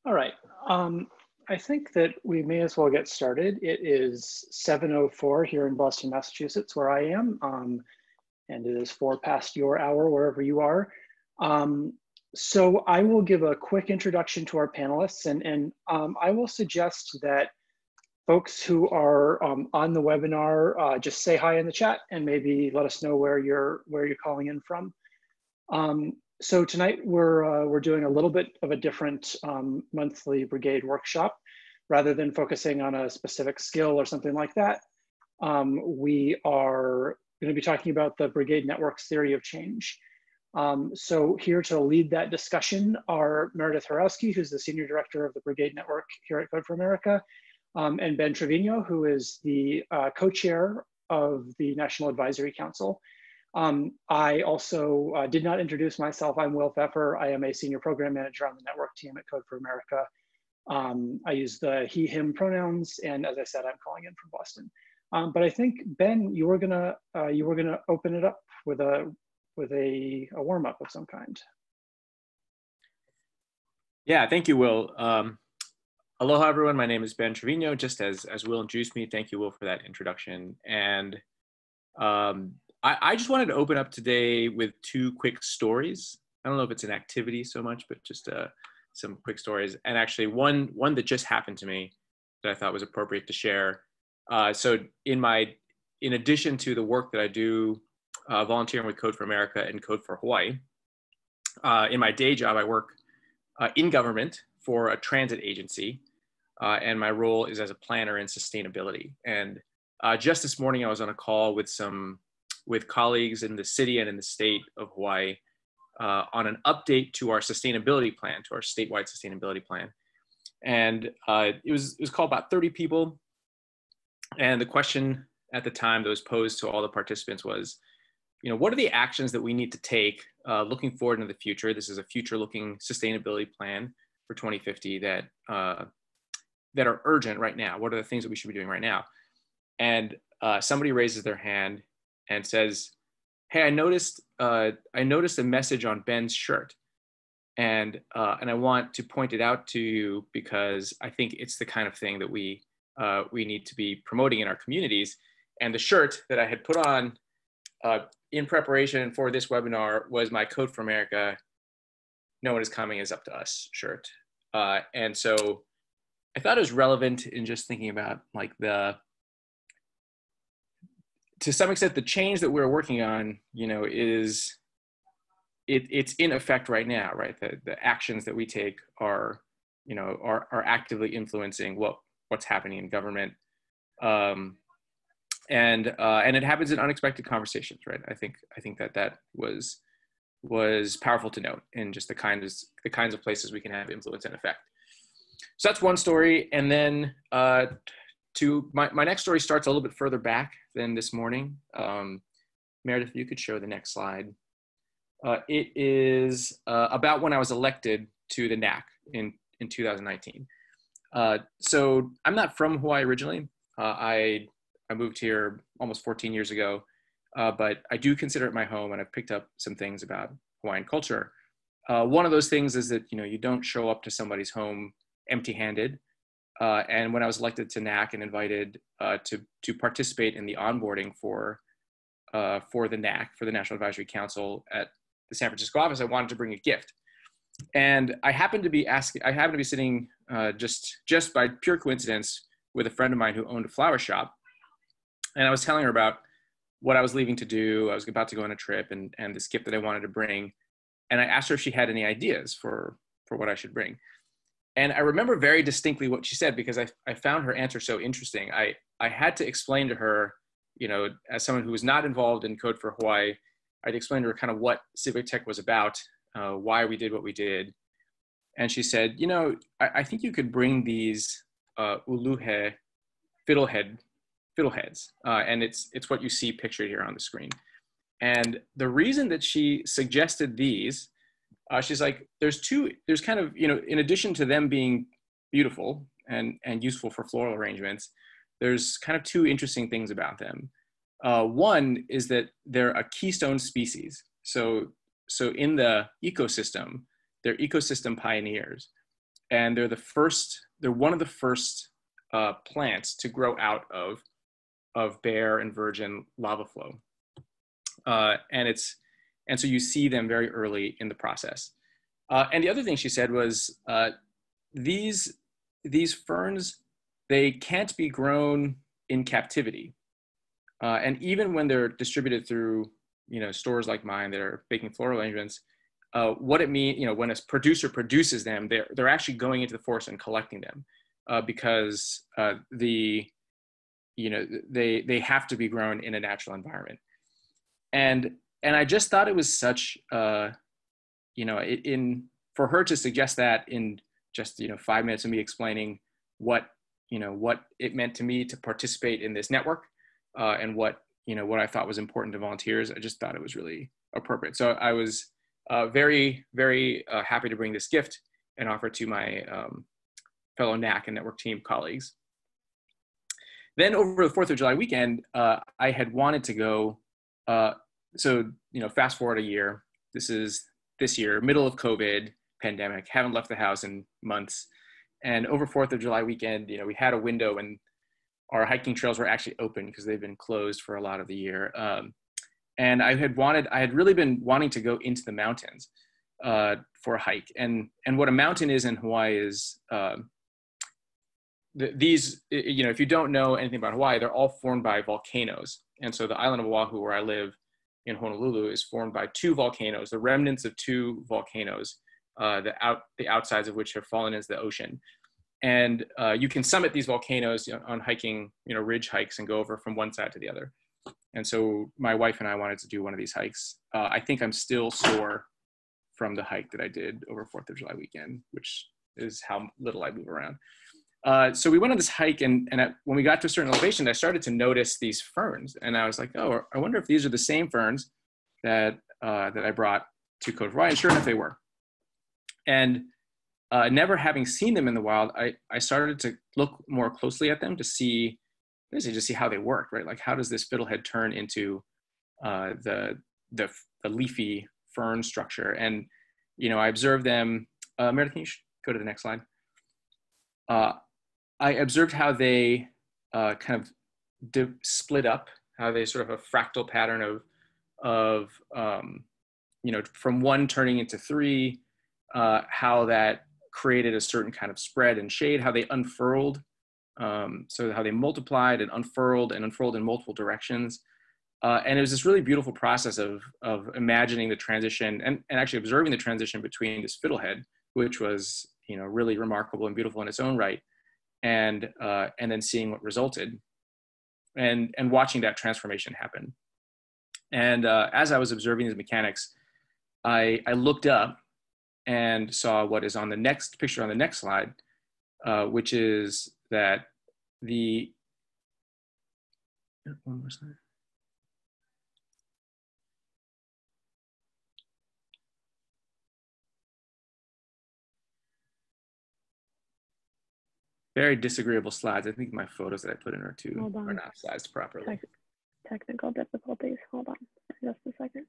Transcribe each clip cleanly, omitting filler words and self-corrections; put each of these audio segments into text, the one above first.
All right. I think that we may as well get started. It is 7:04 here in Boston, Massachusetts, where I am, and it is 4 past your hour, wherever you are. So I will give a quick introduction to our panelists, and I will suggest that folks who are on the webinar just say hi in the chat and maybe let us know where you're calling in from. So tonight we're doing a little bit of a different monthly brigade workshop. Rather than focusing on a specific skill or something like that, we are going to be talking about the Brigade Network's theory of change. So here to lead that discussion are Meredith Horowski, who's the Senior Director of the Brigade Network here at Code for America, and Ben Trevino, who is the co-chair of the National Advisory Council. I also did not introduce myself. I'm Will Pfeffer. I am a Senior Program Manager on the network team at Code for America. I use the he, him pronouns, and as I said, I'm calling in from Boston. But I think, Ben, you were gonna open it up with a warm up of some kind. Yeah, thank you, Will. Aloha, everyone. My name is Ben Trevino. Just as Will introduced me, thank you, Will, for that introduction. And I just wanted to open up today with 2 quick stories. I don't know if it's an activity so much, but just some quick stories. And actually one that just happened to me that I thought was appropriate to share. So in addition to the work that I do volunteering with Code for America and Code for Hawaii, in my day job, I work in government for a transit agency. And my role is as a planner in sustainability. And just this morning, I was on a call with colleagues in the city and in the state of Hawaii on an update to our sustainability plan, to our statewide sustainability plan. And it was called about 30 people. And the question at the time that was posed to all the participants was, what are the actions that we need to take looking forward into the future? This is a future-looking sustainability plan for 2050 that are urgent right now. What are the things that we should be doing right now? And somebody raises their hand and says, "Hey, I noticed a message on Ben's shirt, and I want to point it out to you because I think it's the kind of thing that we need to be promoting in our communities." And the shirt that I had put on in preparation for this webinar was my Code for America "No One Is Coming Is Up to Us" shirt. And so I thought it was relevant in just thinking about to some extent, the change that we're working on, it's in effect right now, right? The actions that we take are actively influencing what's happening in government, and it happens in unexpected conversations, right? I think that was powerful to note in just the kinds of places we can have influence and effect. So that's one story, and then my next story starts a little bit further back than this morning. Meredith, you could show the next slide. It is about when I was elected to the NAC in 2019. So I'm not from Hawaii originally. I moved here almost 14 years ago, but I do consider it my home, and I've picked up some things about Hawaiian culture. One of those things is that you don't show up to somebody's home empty-handed. And when I was elected to NAC and invited to participate in the onboarding for the NAC, for the National Advisory Council at the San Francisco office, I wanted to bring a gift. And I happened to be sitting just by pure coincidence with a friend of mine who owned a flower shop. And I was telling her about what I was leaving to do. I was about to go on a trip and this gift that I wanted to bring. And I asked her if she had any ideas for what I should bring. And I remember very distinctly what she said, because I found her answer so interesting. I had to explain to her, as someone who was not involved in Code for Hawaii, I'd explain to her kind of what Civic Tech was about, why we did what we did. And she said, I think you could bring these uluhe fiddleheads. And it's what you see pictured here on the screen. And the reason that she suggested these, she's like, there's kind of, in addition to them being beautiful and useful for floral arrangements, there's kind of 2 interesting things about them. One is that they're a keystone species. So in the ecosystem, they're ecosystem pioneers. and they're one of the first plants to grow out of bare and virgin lava flow. And so you see them very early in the process. And the other thing she said was these ferns, they can't be grown in captivity. And even when they're distributed through, stores like mine that are making floral arrangements, what it means, when a producer produces them, they're actually going into the forest and collecting them because they have to be grown in a natural environment. And I just thought it was such, for her to suggest that in just 5 minutes of me explaining what it meant to me to participate in this network and what I thought was important to volunteers, I just thought it was really appropriate. So I was very, very happy to bring this gift and offer it to my fellow NAC and network team colleagues. Then over the 4th of July weekend, I had wanted to go. So fast forward a year. This is this year, middle of COVID pandemic. Haven't left the house in months. And over 4th of July weekend, we had a window when our hiking trails were actually open because they've been closed for a lot of the year. And I had really been wanting to go into the mountains for a hike. And what a mountain is in Hawaii is if you don't know anything about Hawaii, they're all formed by volcanoes. And so the island of Oahu, where I live in Honolulu, is formed by 2 volcanoes, the remnants of 2 volcanoes, the outsides of which have fallen into the ocean. And you can summit these volcanoes on hiking, ridge hikes, and go over from one side to the other. And so my wife and I wanted to do one of these hikes. I think I'm still sore from the hike that I did over 4th of July weekend, which is how little I move around. So we went on this hike, and when we got to a certain elevation, I started to notice these ferns, and I was like, oh, I wonder if these are the same ferns that I brought to Côte d'Ivoire, and sure enough, they were. And never having seen them in the wild, I started to look more closely at them to see how they work, right? Like, how does this fiddlehead turn into the leafy fern structure? And I observed them. Meredith, can you go to the next slide? I observed how they kind of split up, how they sort of a fractal pattern of from 1 turning into 3, how that created a certain kind of spread and shade, how they unfurled, so how they multiplied and unfurled in multiple directions. And it was this really beautiful process of imagining the transition and actually observing the transition between this fiddlehead, which was really remarkable and beautiful in its own right, and then seeing what resulted, and watching that transformation happen. And as I was observing these mechanics, I looked up and saw what is on the next picture on the next slide, which is that one more slide. Very disagreeable slides. I think my photos that I put in are not sized properly. Technical difficulties. Hold on just a second.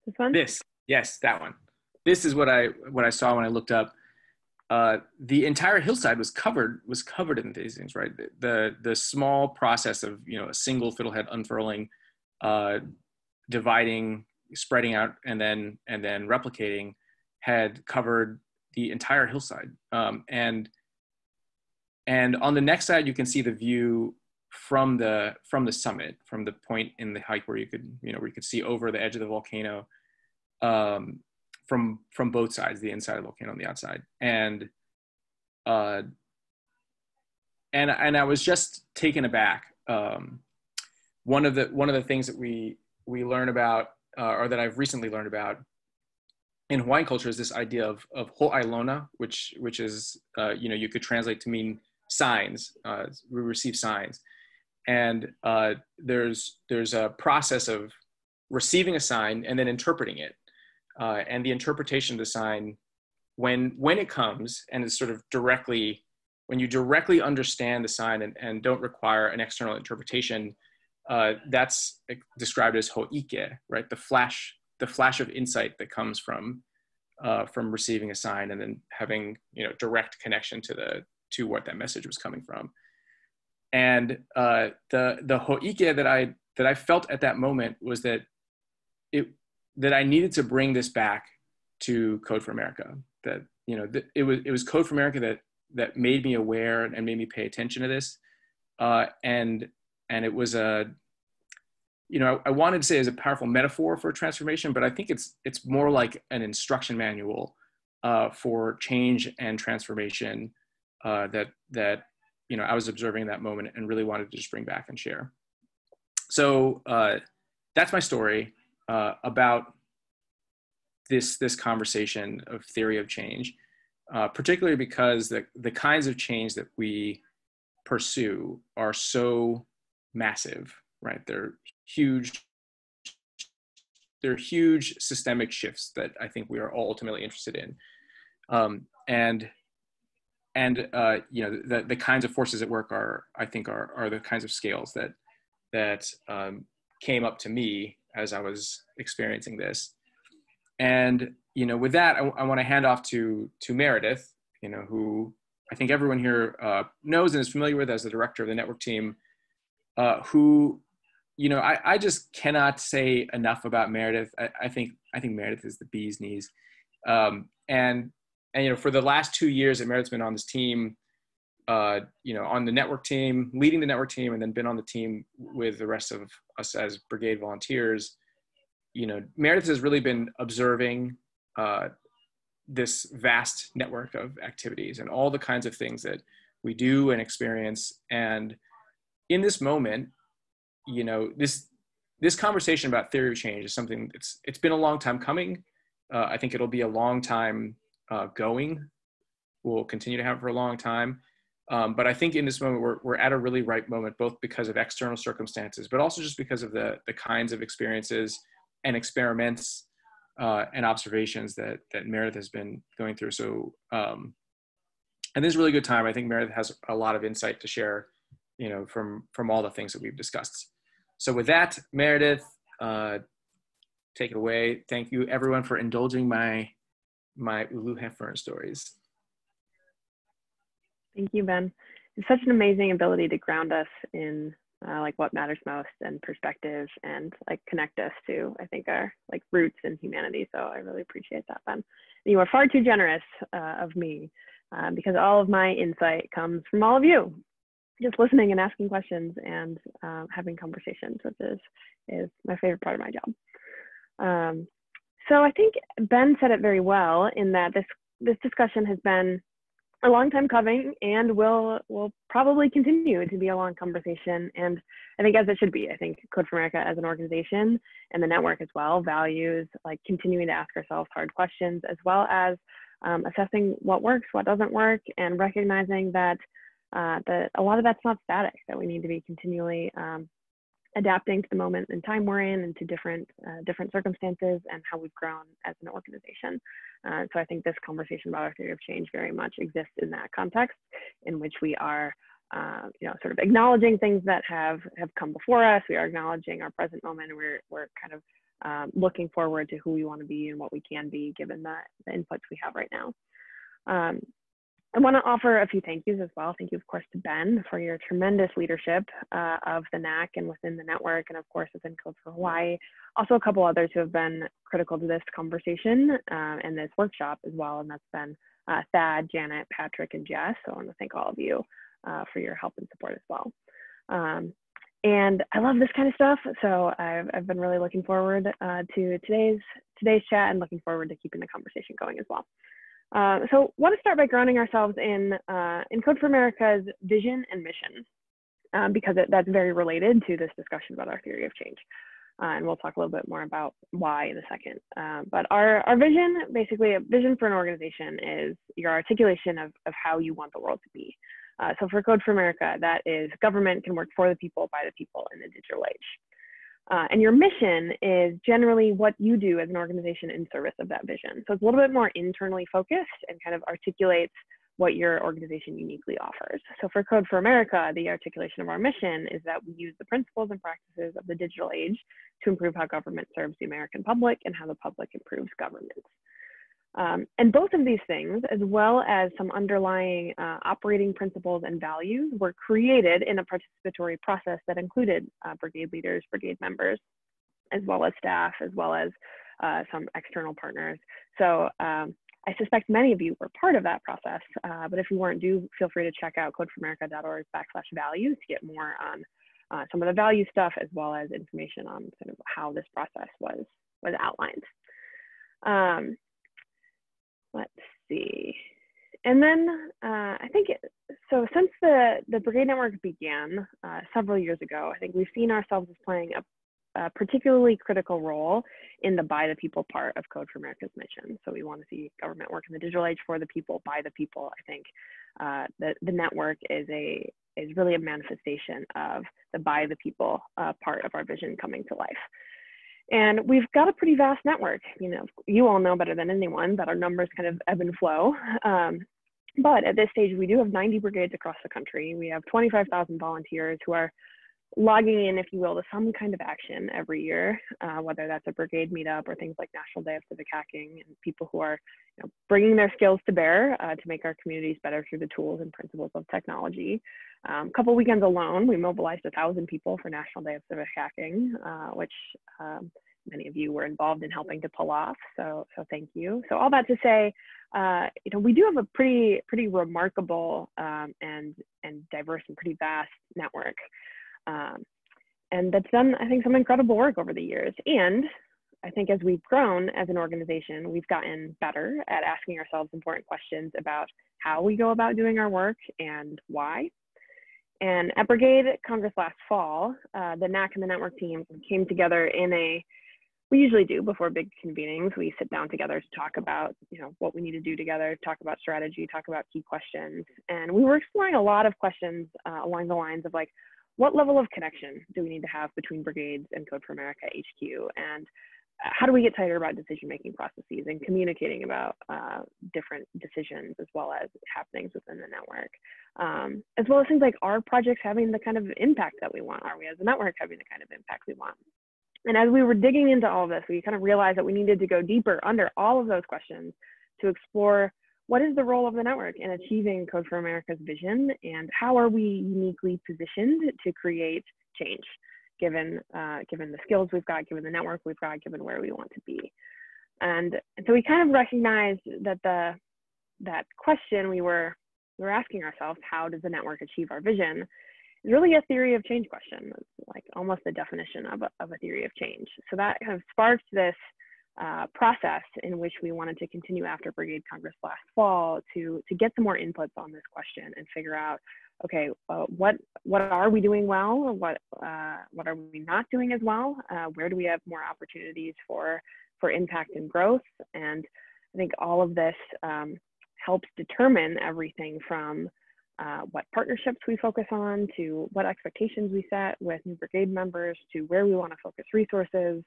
This one? Yes, that one. This is what I saw when I looked up. The entire hillside was covered in these things, right? The small process of a single fiddlehead unfurling, dividing, spreading out, and then replicating had covered the entire hillside. And on the next side, you can see the view from the summit, from the point in the hike where you could see over the edge of the volcano, from both sides, the inside of the volcano and the outside. And I was just taken aback. One of the things that we learn about, or that I've recently learned about in Hawaiian culture, is this idea of ho'ailona, which is you could translate to mean signs. We receive signs, and there's a process of receiving a sign and then interpreting it. And the interpretation of the sign when it comes and it's sort of directly, when you directly understand the sign and don't require an external interpretation, that's described as ho'ike, right? The flash of insight that comes from receiving a sign and then having, you know, direct connection to what that message was coming from. And the ho'ike that I felt at that moment was that I needed to bring this back to Code for America. That, you know, it was Code for America that made me aware and made me pay attention to this. And it was you know, I wanted to say as a powerful metaphor for transformation, but I think it's more like an instruction manual for change and transformation that you know, I was observing in that moment and really wanted to just bring back and share. So that's my story about this conversation of theory of change, particularly because the kinds of change that we pursue are so massive, right? They're huge systemic shifts that I think we are all ultimately interested in. You know, the kinds of forces at work are the kinds of scales that came up to me as I was experiencing this. And, you know, with that, I want to hand off to Meredith, you know, who I think everyone here knows and is familiar with as the director of the network team, who, you know, I just cannot say enough about Meredith. I think Meredith is the bee's knees. And, you know, for the last 2 years that Meredith's been on this team, you know, on the network team, leading the network team, and then been on the team with the rest of us as brigade volunteers, you know, Meredith has really been observing this vast network of activities and all the kinds of things that we do and experience. And in this moment, you know, this conversation about theory of change is something it's been a long time coming. I think it'll be a long time going. We'll continue to have it for a long time. But I think in this moment, we're at a really ripe moment, both because of external circumstances, but also just because of the kinds of experiences and experiments and observations that Meredith has been going through. So, and this is a really good time. I think Meredith has a lot of insight to share, you know, from all the things that we've discussed. So with that, Meredith, take it away. Thank you everyone for indulging my Ulu Hepburn stories. Thank you, Ben. It's such an amazing ability to ground us in like what matters most and perspectives and like connect us to, I think, our like roots in humanity. So I really appreciate that, Ben. You are far too generous of me because all of my insight comes from all of you, just listening and asking questions and having conversations, which is my favorite part of my job. So I think Ben said it very well in that this discussion has been a long time coming and will probably continue to be a long conversation. And I think as it should be, I think Code for America as an organization and the network as well values like continuing to ask ourselves hard questions, as well as assessing what works, what doesn't work, and recognizing that a lot of that's not static, that we need to be continually adapting to the moment and time we're in and to different circumstances and how we've grown as an organization. So I think this conversation about our theory of change very much exists in that context, in which we are, you know, sort of acknowledging things that have come before us. We are acknowledging our present moment, and we're kind of looking forward to who we want to be and what we can be given the inputs we have right now. I want to offer a few thank yous as well. Thank you, of course, to Ben for your tremendous leadership of the NAC and within the network, and of course within Code for Hawaii. Also, a couple others who have been critical to this conversation and this workshop as well, and that's been Thad, Janet, Patrick, and Jess. So I want to thank all of you for your help and support as well. And I love this kind of stuff, so I've been really looking forward to today's chat and looking forward to keeping the conversation going as well. So I want to start by grounding ourselves in Code for America's vision and mission, because that's very related to this discussion about our theory of change. And we'll talk a little bit more about why in a second. But our vision, basically a vision for an organization, is your articulation of how you want the world to be. So for Code for America, that is government can work for the people, by the people in the digital age. And your mission is generally what you do as an organization in service of that vision. So it's a little bit more internally focused and kind of articulates what your organization uniquely offers. So for Code for America, the articulation of our mission is that we use the principles and practices of the digital age to improve how government serves the American public and how the public improves government. And both of these things, as well as some underlying operating principles and values, were created in a participatory process that included brigade leaders, brigade members, as well as staff, as well as some external partners. So I suspect many of you were part of that process, but if you weren't, do feel free to check out codeforamerica.org/values to get more on some of the value stuff, as well as information on sort of how this process was outlined. Let's see. And then I think, so since the Brigade Network began several years ago, I think we've seen ourselves as playing a particularly critical role in the by the people part of Code for America's mission. So we want to see government work in the digital age for the people, by the people. I think the network is really a manifestation of the by the people part of our vision coming to life. And we've got a pretty vast network. You know, you all know better than anyone that our numbers kind of ebb and flow. But at this stage, we do have 90 brigades across the country. We have 25,000 volunteers who are logging in, if you will, to some kind of action every year, whether that's a brigade meetup or things like National Day of Civic Hacking, and people who are bringing their skills to bear to make our communities better through the tools and principles of technology. A couple weekends alone, we mobilized 1,000 people for National Day of Civic Hacking, which many of you were involved in helping to pull off. So thank you. So all that to say, we do have a pretty remarkable and diverse and pretty vast network. And that's done, I think, some incredible work over the years. And I think as we've grown as an organization, we've gotten better at asking ourselves important questions about how we go about doing our work and why. And at Brigade Congress last fall, the NAC and the network team came together we usually do before big convenings. We sit down together to talk about, what we need to do together, talk about strategy, talk about key questions. And we were exploring a lot of questions along the lines of like, what level of connection do we need to have between brigades and Code for America HQ? And how do we get tighter about decision-making processes and communicating about different decisions as well as happenings within the network? As well as things like, are projects having the kind of impact that we want? Are we as a network having the kind of impact we want? And as we were digging into all of this, we kind of realized that we needed to go deeper under all of those questions to explore what is the role of the network in achieving Code for America's vision, and how are we uniquely positioned to create change, given the skills we've got, given the network we've got, given where we want to be. And so we kind of recognized that that question we were asking ourselves, how does the network achieve our vision, is really a theory of change question. It's like almost the definition of a theory of change. So that kind of sparked this process in which we wanted to continue after Brigade Congress last fall to get some more inputs on this question and figure out, okay, what are we doing well? What are we not doing as well? Where do we have more opportunities for impact and growth? And I think all of this helps determine everything from what partnerships we focus on, to what expectations we set with new brigade members, to where we want to focus resources.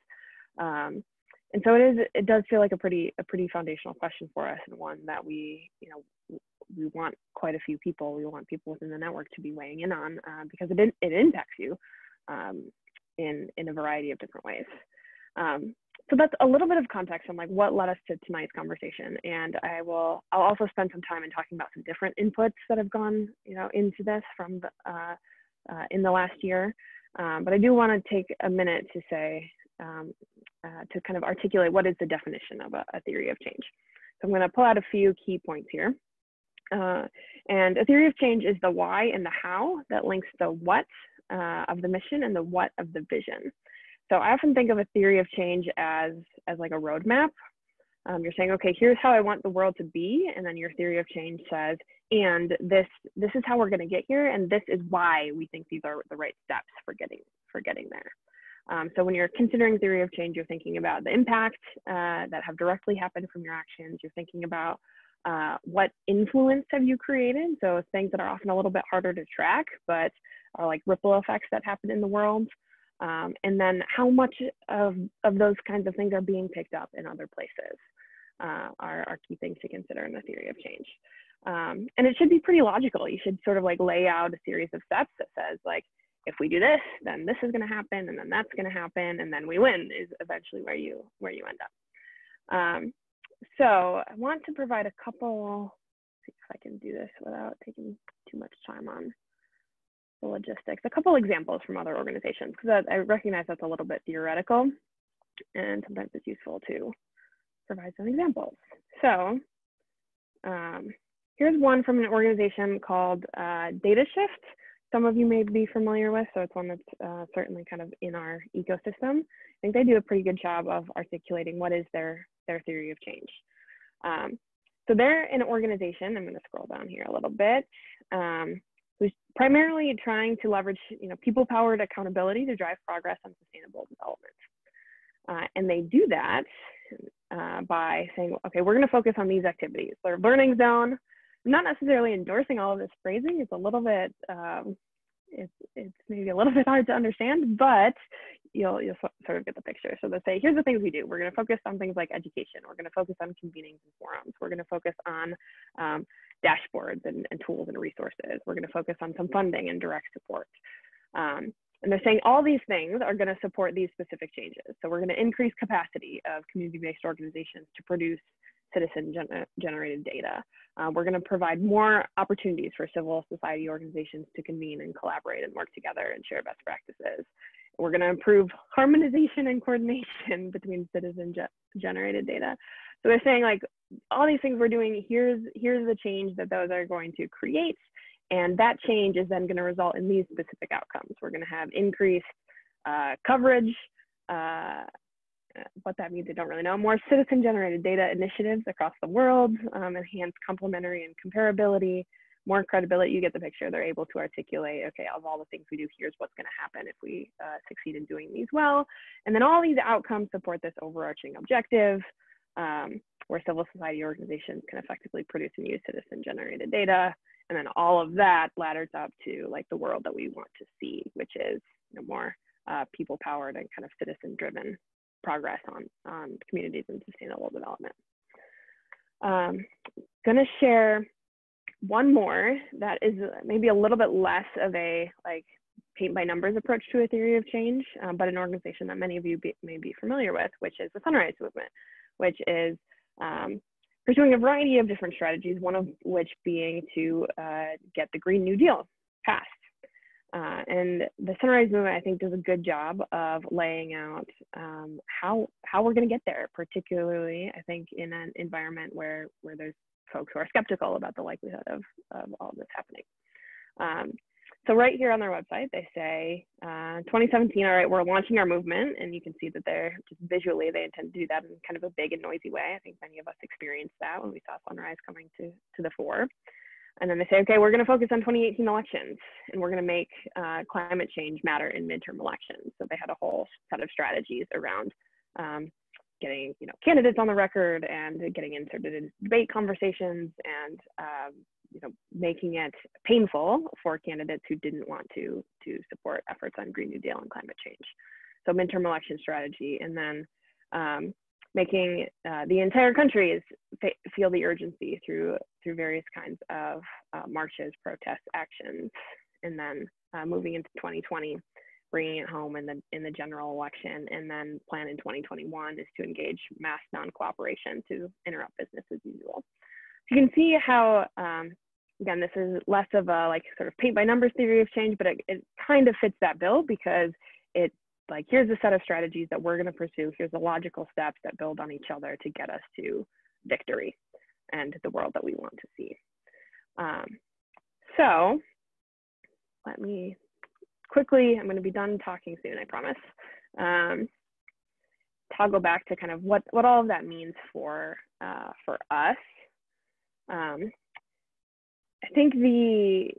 And so it does feel like a pretty foundational question for us, and one that we want quite a few people. We want people within the network to be weighing in on because it impacts you in a variety of different ways. So that's a little bit of context on like what led us to tonight's conversation, and I'll also spend some time in talking about some different inputs that have gone into this from in the last year. But I do want to take a minute to say to kind of articulate what is the definition of a theory of change. So I'm going to pull out a few key points here. And a theory of change is the why and the how that links the what of the mission and the what of the vision. So I often think of a theory of change as like a roadmap. You're saying, okay, here's how I want the world to be, and then your theory of change says, and this is how we're going to get here, and this is why we think these are the right steps for getting there. So when you're considering theory of change, you're thinking about the impacts that have directly happened from your actions. You're thinking about what influence have you created? So things that are often a little bit harder to track, but are like ripple effects that happen in the world. and then how much of those kinds of things are being picked up in other places are key things to consider in the theory of change. And it should be pretty logical. You should sort of like lay out a series of steps that says like, if we do this, then this is going to happen, and then that's going to happen, and then we win is eventually where you end up. So I want to provide a couple, see if I can do this without taking too much time on the logistics, a couple examples from other organizations, because I recognize that's a little bit theoretical, and sometimes it's useful to provide some examples. So here's one from an organization called Data Shift. Some of you may be familiar with, so it's one that's certainly kind of in our ecosystem. I think they do a pretty good job of articulating what is their theory of change. So they're an organization, I'm going to scroll down here a little bit, who's primarily trying to leverage people-powered accountability to drive progress on sustainable development. And they do that by saying, okay, we're going to focus on these activities. Their learning zone, I'm not necessarily endorsing all of this phrasing. It's a little bit, it's maybe a little bit hard to understand, but you'll sort of get the picture. So they say, here's the things we do. We're going to focus on things like education. We're going to focus on convenings and forums. We're going to focus on dashboards and tools and resources. We're going to focus on some funding and direct support. And they're saying all these things are going to support these specific changes. So we're going to increase capacity of community-based organizations to produce citizen-generated data. We're going to provide more opportunities for civil society organizations to convene and collaborate and work together and share best practices. We're going to improve harmonization and coordination between citizen-generated data. So they're saying like all these things we're doing, here's the change that those are going to create. And that change is then going to result in these specific outcomes. We're going to have increased coverage. What that means, I don't really know. More citizen-generated data initiatives across the world, enhanced complementary and comparability, more credibility. You get the picture. They're able to articulate, okay, of all the things we do, here's what's going to happen if we succeed in doing these well. And then all these outcomes support this overarching objective where civil society organizations can effectively produce and use citizen-generated data. And then all of that ladders up to like the world that we want to see, which is more people-powered and kind of citizen-driven progress on communities and sustainable development. Going to share one more that is maybe a little bit less of a like paint by numbers approach to a theory of change, but an organization that many of you may be familiar with, which is the Sunrise Movement, which is pursuing a variety of different strategies, one of which being to get the Green New Deal passed. And the Sunrise Movement, I think, does a good job of laying out how we're going to get there, particularly, I think, in an environment where there's folks who are skeptical about the likelihood of all of this happening. So right here on their website, they say, 2017, all right, we're launching our movement. And you can see that they're just visually, they intend to do that in kind of a big and noisy way. I think many of us experienced that when we saw Sunrise coming to the fore. And then they say, okay, we're going to focus on 2018 elections, and we're going to make climate change matter in midterm elections. So they had a whole set of strategies around getting candidates on the record and getting into debate conversations and making it painful for candidates who didn't want to support efforts on Green New Deal and climate change. So midterm election strategy, and then making the entire country feel the urgency through various kinds of marches, protests, actions, and then moving into 2020, bringing it home in the general election, and then plan in 2021 is to engage mass non-cooperation to interrupt business as usual. So you can see how, again, this is less of a like sort of paint by numbers theory of change, but it kind of fits that bill because it's like, here's a set of strategies that we're going to pursue. Here's the logical steps that build on each other to get us to victory and the world that we want to see. So let me quickly, I'm going to be done talking soon, I promise. Toggle back to kind of what all of that means for us. I think the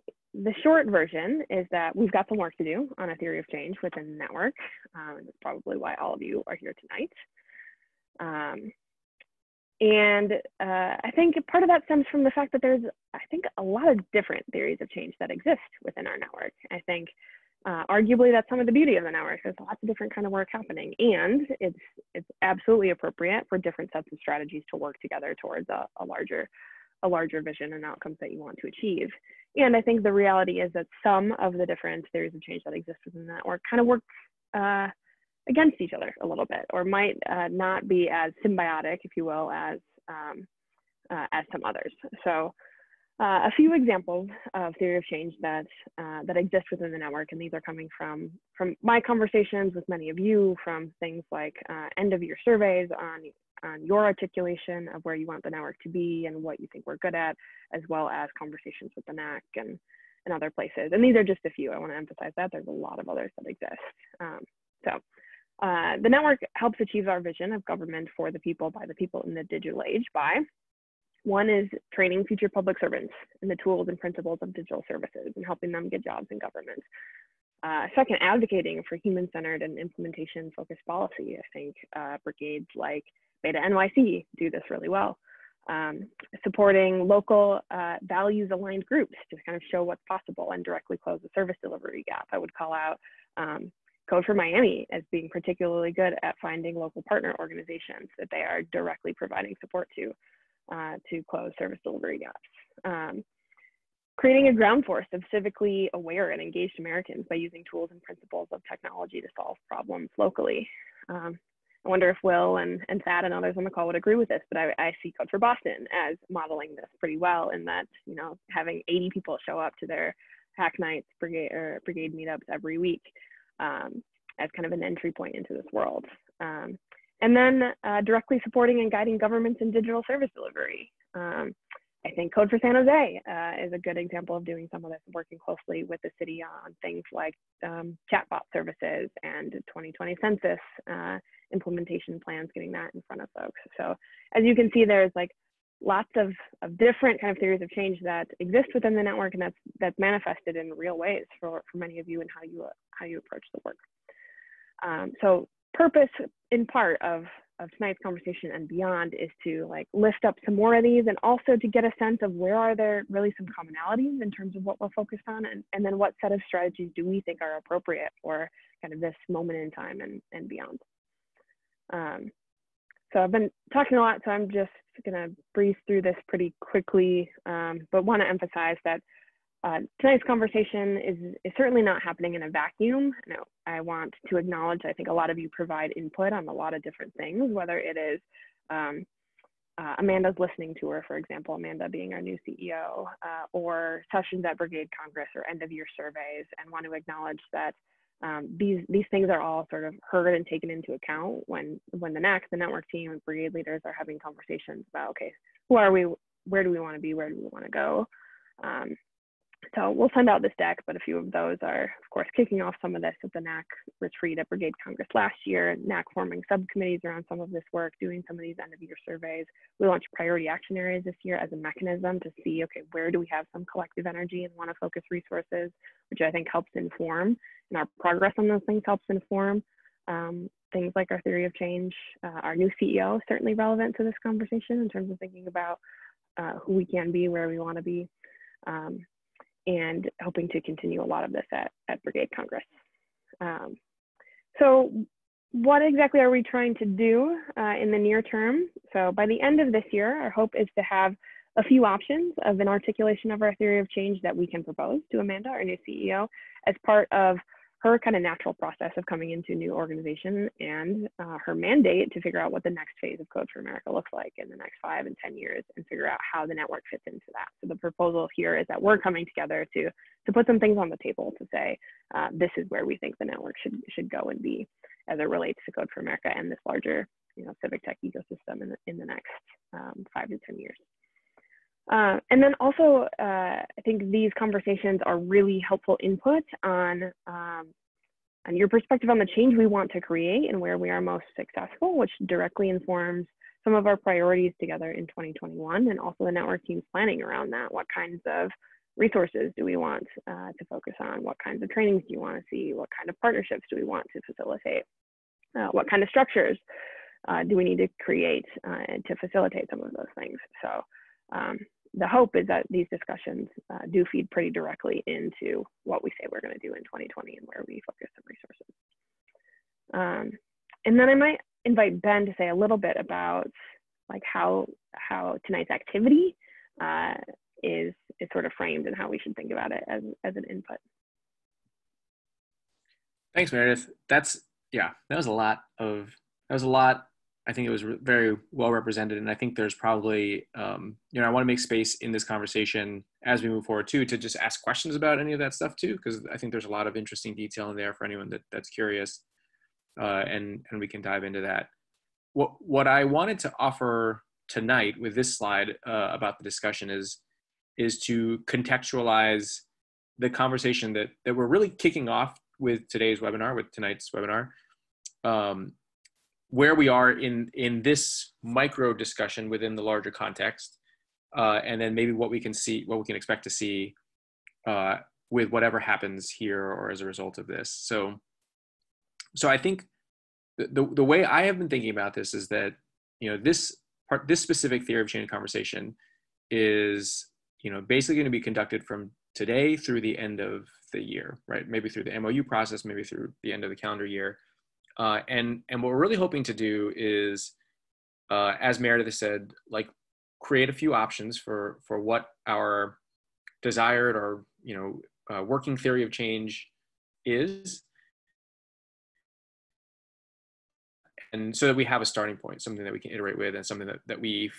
short version is that we've got some work to do on a theory of change within the network. And that's probably why all of you are here tonight. And I think part of that stems from the fact that there's, I think, a lot of different theories of change that exist within our network. I think Arguably, that's some of the beauty of the network. There's lots of different kind of work happening, and it's absolutely appropriate for different sets of strategies to work together towards a larger vision and outcomes that you want to achieve. And I think the reality is that some of the different theories of change that exist within the network kind of work against each other a little bit, or might not be as symbiotic, if you will, as some others. So a few examples of theory of change that exist within the network, and these are coming from my conversations with many of you, from things like end of year surveys on your articulation of where you want the network to be and what you think we're good at, as well as conversations with the NAC and other places. And these are just a few. I want to emphasize that there's a lot of others that exist. The network helps achieve our vision of government for the people, by the people in the digital age by: one is training future public servants in the tools and principles of digital services and helping them get jobs in government. Second, advocating for human-centered and implementation-focused policy. I think brigades like Beta NYC do this really well. Supporting local values-aligned groups to kind of show what's possible and directly close the service delivery gap. I would call out Code for Miami as being particularly good at finding local partner organizations that they are directly providing support to close service delivery gaps. Creating a ground force of civically aware and engaged Americans by using tools and principles of technology to solve problems locally. I wonder if Will and Thad and others on the call would agree with this, but I see Code for Boston as modeling this pretty well, in that, you know, having 80 people show up to their hack nights, brigade meetups every week as kind of an entry point into this world. And then directly supporting and guiding governments in digital service delivery. I think Code for San Jose is a good example of doing some of this, working closely with the city on things like chatbot services and 2020 census implementation plans, getting that in front of folks. So as you can see, there's like lots of different kind of theories of change that exist within the network, and that's manifested in real ways for many of you and how you approach the work. So purpose in part of tonight's conversation and beyond is to like lift up some more of these, and also to get a sense of where are there really some commonalities in terms of what we're focused on, and then what set of strategies do we think are appropriate for kind of this moment in time and beyond. So I've been talking a lot, so I'm just gonna breeze through this pretty quickly, but want to emphasize that tonight's conversation is certainly not happening in a vacuum. No, I want to acknowledge, I think a lot of you provide input on a lot of different things, whether it is Amanda's listening tour, for example, Amanda being our new CEO, or sessions at Brigade Congress or end of year surveys, and want to acknowledge that these things are all sort of heard and taken into account when the NAC, the network team, and brigade leaders are having conversations about, okay, who are we, where do we want to be, where do we want to go? So we'll send out this deck, but a few of those are, of course, kicking off some of this at the NAC retreat at Brigade Congress last year, NAC forming subcommittees around some of this work, doing some of these end of year surveys. We launched priority action areas this year as a mechanism to see, okay, where do we have some collective energy and want to focus resources, which I think helps inform, and our progress on those things helps inform things like our theory of change. Our new CEO is certainly relevant to this conversation in terms of thinking about who we can be, where we want to be. And hoping to continue a lot of this at Brigade Congress. So what exactly are we trying to do in the near term? So by the end of this year, our hope is to have a few options of an articulation of our theory of change that we can propose to Amanda, our new CEO, as part of her kind of natural process of coming into a new organization, and her mandate to figure out what the next phase of Code for America looks like in the next 5 and 10 years, and figure out how the network fits into that. So the proposal here is that we're coming together to put some things on the table to say, this is where we think the network should go and be as it relates to Code for America and this larger, civic tech ecosystem in the next 5 to 10 years. And then also, I think these conversations are really helpful input on your perspective on the change we want to create and where we are most successful, which directly informs some of our priorities together in 2021, and also the network team's planning around that. What kinds of resources do we want to focus on? What kinds of trainings do you want to see? What kind of partnerships do we want to facilitate? What kind of structures do we need to create to facilitate some of those things? So the hope is that these discussions do feed pretty directly into what we say we're going to do in 2020 and where we focus some resources. And then I might invite Ben to say a little bit about like how tonight's activity is sort of framed and how we should think about it as an input. Thanks, Meredith. That was a lot. I think it was very well represented, and I think there's probably, I want to make space in this conversation as we move forward too, to just ask questions about any of that stuff too, because I think there's a lot of interesting detail in there for anyone that's curious, and we can dive into that. What I wanted to offer tonight with this slide about the discussion is to contextualize the conversation that we're really kicking off with tonight's webinar, where we are in this micro discussion within the larger context, and then maybe what we can expect to see with whatever happens here or as a result of this. So I think the way I have been thinking about this is that, this specific theory of change conversation is, basically going to be conducted from today through the end of the year, right? Maybe through the MOU process, maybe through the end of the calendar year. And what we're really hoping to do is, as Meredith said, like create a few options for what our desired or, working theory of change is. And so that we have a starting point, something that we can iterate with, and something that we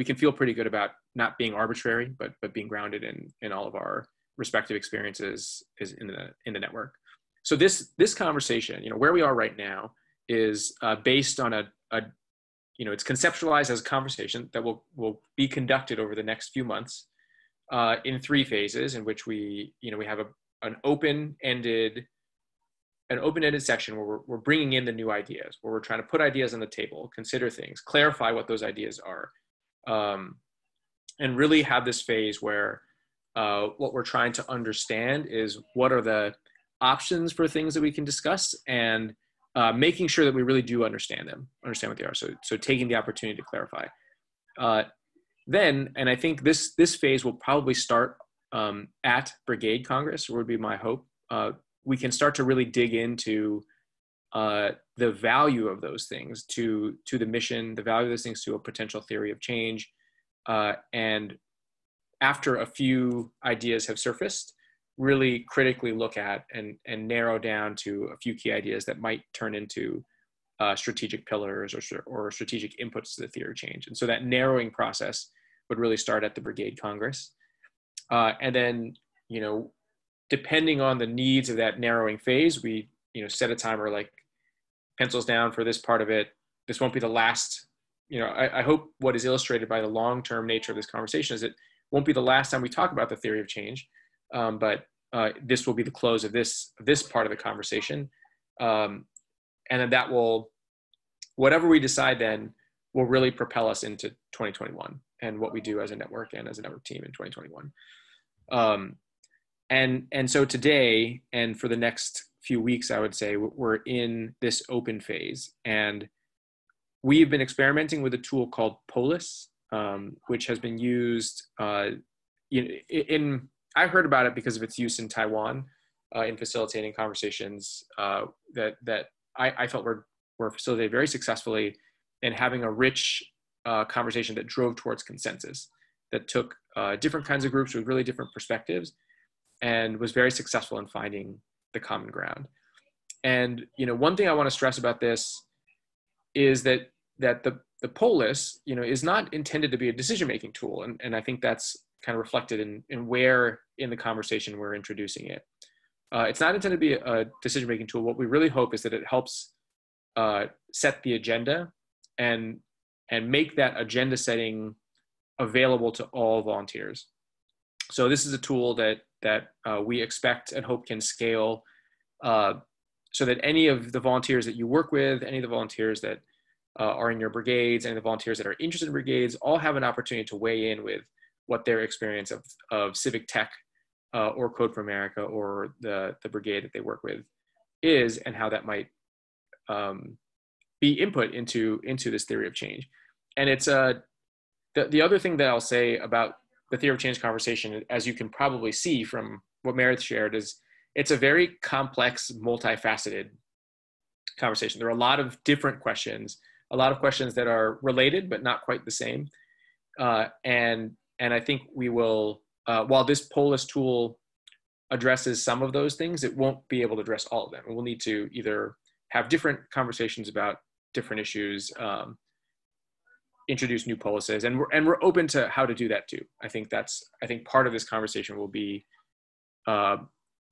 can feel pretty good about, not being arbitrary, but being grounded in all of our respective experiences is in the network. So this conversation, where we are right now, is based on it's conceptualized as a conversation that will be conducted over the next few months in 3 phases, in which we have an open-ended section where we're bringing in the new ideas, where we're trying to put ideas on the table, consider things, clarify what those ideas are, and really have this phase where what we're trying to understand is what are the options for things that we can discuss, and making sure that we really do understand what they are. So taking the opportunity to clarify. Then, and I think this phase will probably start at Brigade Congress, would be my hope. We can start to really dig into the value of those things to the mission, the value of those things to a potential theory of change. And after a few ideas have surfaced, really critically look at and narrow down to a few key ideas that might turn into strategic pillars or strategic inputs to the theory of change. And so that narrowing process would really start at the Brigade Congress. And then, depending on the needs of that narrowing phase, we, set a timer, like pencils down for this part of it. This won't be the last, I hope what is illustrated by the long-term nature of this conversation is it won't be the last time we talk about the theory of change, but this will be the close of this part of the conversation. And then that will, whatever we decide then, will really propel us into 2021 and what we do as a network and as a network team in 2021. And so today, and for the next few weeks, I would say we're in this open phase, and we've been experimenting with a tool called Pol.is, which has been used I heard about it because of its use in Taiwan in facilitating conversations that I felt were facilitated very successfully, and having a rich conversation that drove towards consensus, that took different kinds of groups with really different perspectives, and was very successful in finding the common ground. And one thing I want to stress about this is that the Pol.is is not intended to be a decision-making tool, and I think that's kind of reflected in where in the conversation we're introducing it. It's not intended to be a decision-making tool. What we really hope is that it helps set the agenda and make that agenda setting available to all volunteers. So this is a tool that we expect and hope can scale so that any of the volunteers that you work with, any of the volunteers that are in your brigades, any of the volunteers that are interested in brigades, all have an opportunity to weigh in with what their experience of civic tech or Code for America or the brigade that they work with is, and how that might be input into this theory of change. And it's the other thing that I'll say about the theory of change conversation, as you can probably see from what Meredith shared, is it's a very complex, multifaceted conversation. There are a lot of different questions, a lot of questions that are related but not quite the same. And I think we will, while this Pol.is tool addresses some of those things, it won't be able to address all of them. We'll need to either have different conversations about different issues, introduce new Pol.ises, and we're open to how to do that too. I think part of this conversation will be,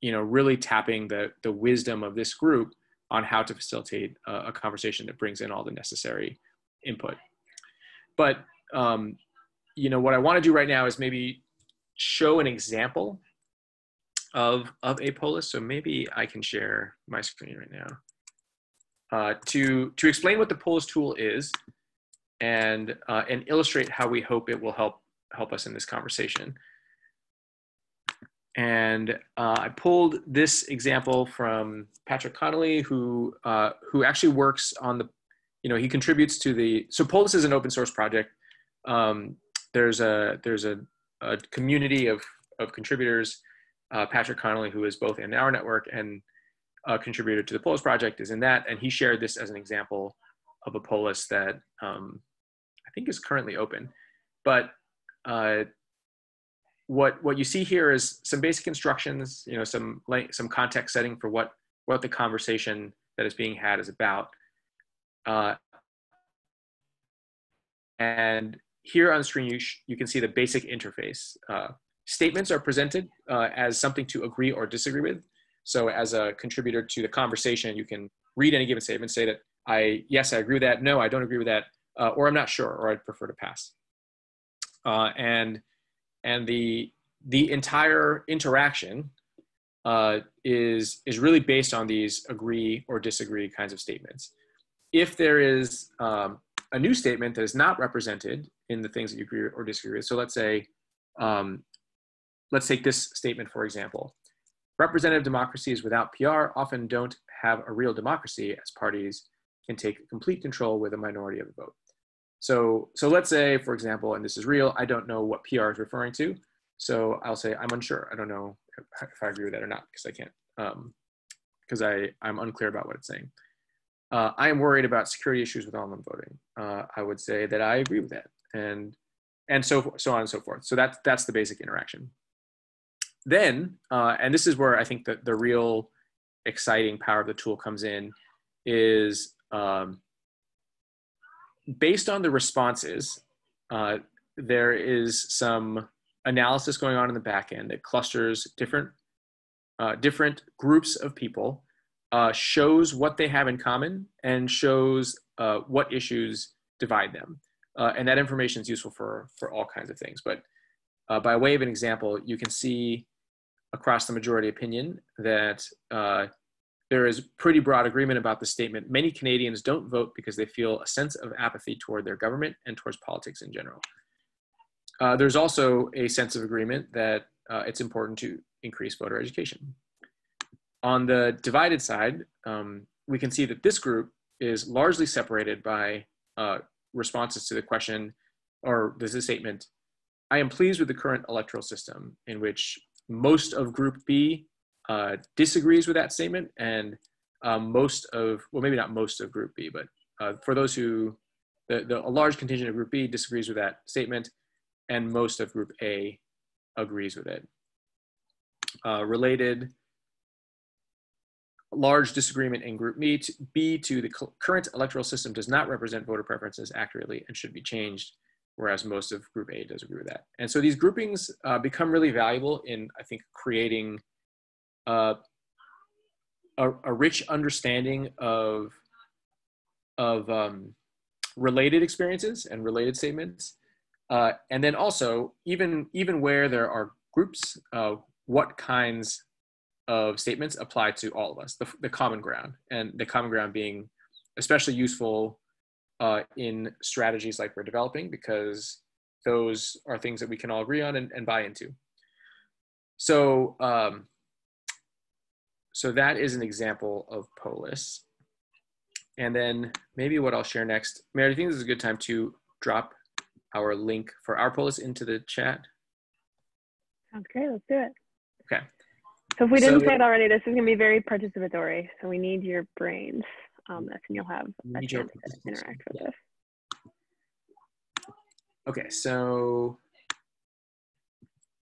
really tapping the wisdom of this group on how to facilitate a conversation that brings in all the necessary input. But what I want to do right now is maybe show an example of a Pol.is. So maybe I can share my screen right now to explain what the Pol.is tool is and illustrate how we hope it will help us in this conversation. And I pulled this example from Patrick Connolly, who actually works on the, he contributes to the, so Pol.is is an open source project. There's a community of contributors. Patrick Connolly, who is both in our network and a contributor to the Pol.is project, is in that, and he shared this as an example of a Pol.is that I think is currently open. But what you see here is some basic instructions, some context setting for what the conversation that is being had is about. And here on the screen, you can see the basic interface. Statements are presented as something to agree or disagree with. So as a contributor to the conversation, you can read any given statement, say that yes, I agree with that, no, I don't agree with that, or I'm not sure, or I'd prefer to pass. And the entire interaction is really based on these agree or disagree kinds of statements. If there is a new statement that is not represented in the things that you agree or disagree with, so let's say, let's take this statement, for example. Representative democracies without PR often don't have a real democracy, as parties can take complete control with a minority of the vote. So let's say, for example, and this is real, I don't know what PR is referring to. So I'll say, I'm unsure. I don't know if I agree with that or not, because I can't, because I'm unclear about what it's saying. I am worried about security issues with online voting. I would say that I agree with that, and so on and so forth. So that's the basic interaction. Then, and this is where I think that the real exciting power of the tool comes in, is based on the responses, there is some analysis going on in the back end that clusters different groups of people, shows what they have in common, and shows what issues divide them. And that information is useful for all kinds of things. But by way of an example, you can see across the majority opinion that there is pretty broad agreement about the statement: many Canadians don't vote because they feel a sense of apathy toward their government and towards politics in general. There's also a sense of agreement that it's important to increase voter education. On the divided side, we can see that this group is largely separated by responses to the question, or there's a statement: I am pleased with the current electoral system, in which most of Group B disagrees with that statement, and most of, well, maybe not most of Group B, but for those who, a large contingent of Group B disagrees with that statement, and most of Group A agrees with it. Related, large disagreement in Group B to the current electoral system does not represent voter preferences accurately and should be changed, whereas most of Group A does agree with that. And so these groupings become really valuable in, I think, creating a rich understanding of related experiences and related statements. And then also, even where there are groups, what kinds of statements apply to all of us, the common ground, and the common ground being especially useful in strategies like we're developing, because those are things that we can all agree on and buy into. So, so that is an example of Pol.is. And then maybe what I'll share next, Meredith, I think this is a good time to drop our link for our Pol.is into the chat. Sounds great. Let's do it. Okay. So if we didn't say it already, this is going to be very participatory. So we need your brains on this, and you'll have a chance to interact with this. Okay, so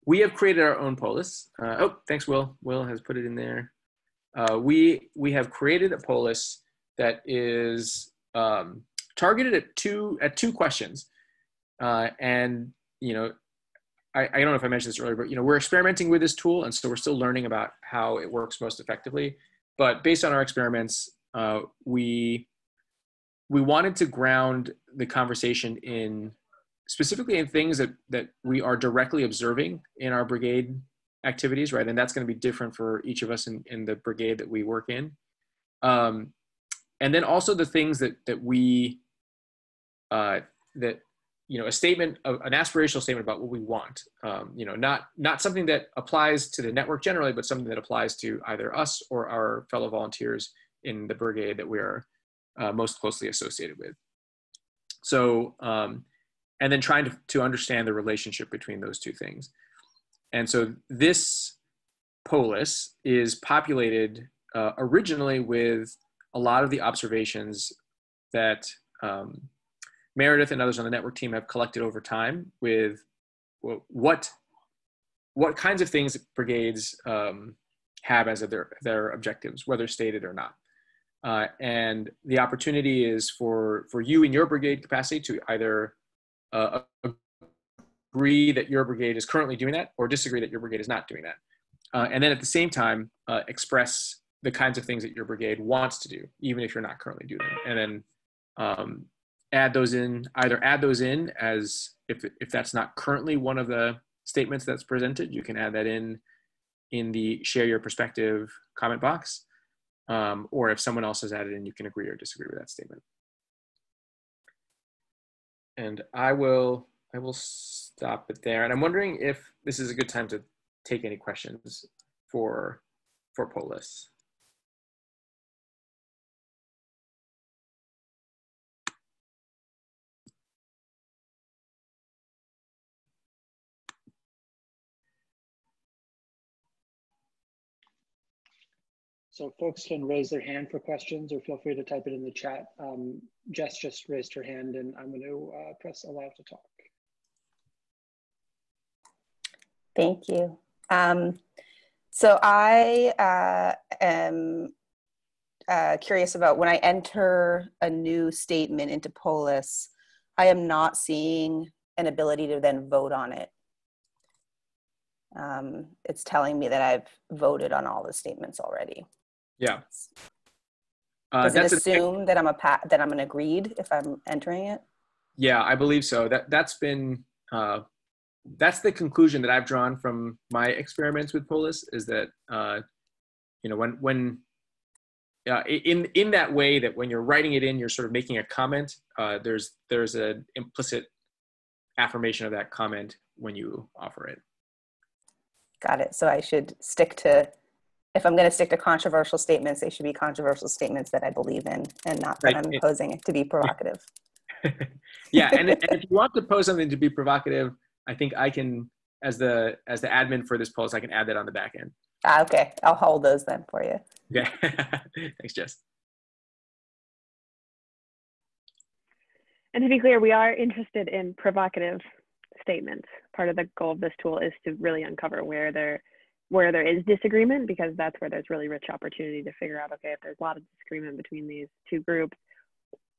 we have created our own Pol.is. Oh, thanks, Will. Will has put it in there. We have created a Pol.is that is targeted at two questions. And I don't know if I mentioned this earlier, but we're experimenting with this tool, and so we're still learning about how it works most effectively. But based on our experiments, we wanted to ground the conversation specifically in things that we are directly observing in our brigade activities, right? And that's going to be different for each of us in the brigade that we work in. And then also the things that we a statement of an aspirational statement about what we want, not something that applies to the network generally, but something that applies to either us or our fellow volunteers in the brigade that we are most closely associated with. So, and then trying to understand the relationship between those two things. And so this Pol.is is populated originally with a lot of the observations that Meredith and others on the network team have collected over time with what kinds of things brigades have as their objectives, whether stated or not. And the opportunity is for you in your brigade capacity to either agree that your brigade is currently doing that or disagree that your brigade is not doing that. And then at the same time, express the kinds of things that your brigade wants to do, even if you're not currently doing them. And then add those in as if that's not currently one of the statements that's presented, you can add that in the share your perspective comment box. Or if someone else has added in, you can agree or disagree with that statement. And I will stop it there. And I'm wondering if this is a good time to take any questions for Pol.is. So folks can raise their hand for questions or feel free to type it in the chat. Jess just raised her hand and I'm going to press allow to talk. Thank you. So I am curious about when I enter a new statement into Pol.is, I am not seeing an ability to then vote on it. It's telling me that I've voted on all the statements already. Yeah. Does it assume that I'm an agreed if I'm entering it? Yeah, I believe so. That's been that's the conclusion that I've drawn from my experiments with Pol.is, is that when in that way that when you're writing it in, you're sort of making a comment. There's an implicit affirmation of that comment when you offer it. Got it. So I should stick to, if I'm going to stick to controversial statements, they should be controversial statements that I believe in and not that I'm posing it to be provocative. Yeah, and if you want to pose something to be provocative, I think I can, as the admin for this post, I can add that on the back end. Okay, I'll hold those then for you. Yeah, thanks, Jess. And to be clear, we are interested in provocative statements. Part of the goal of this tool is to really uncover where there is disagreement, because that's where there's really rich opportunity to figure out, okay, if there's a lot of disagreement between these two groups,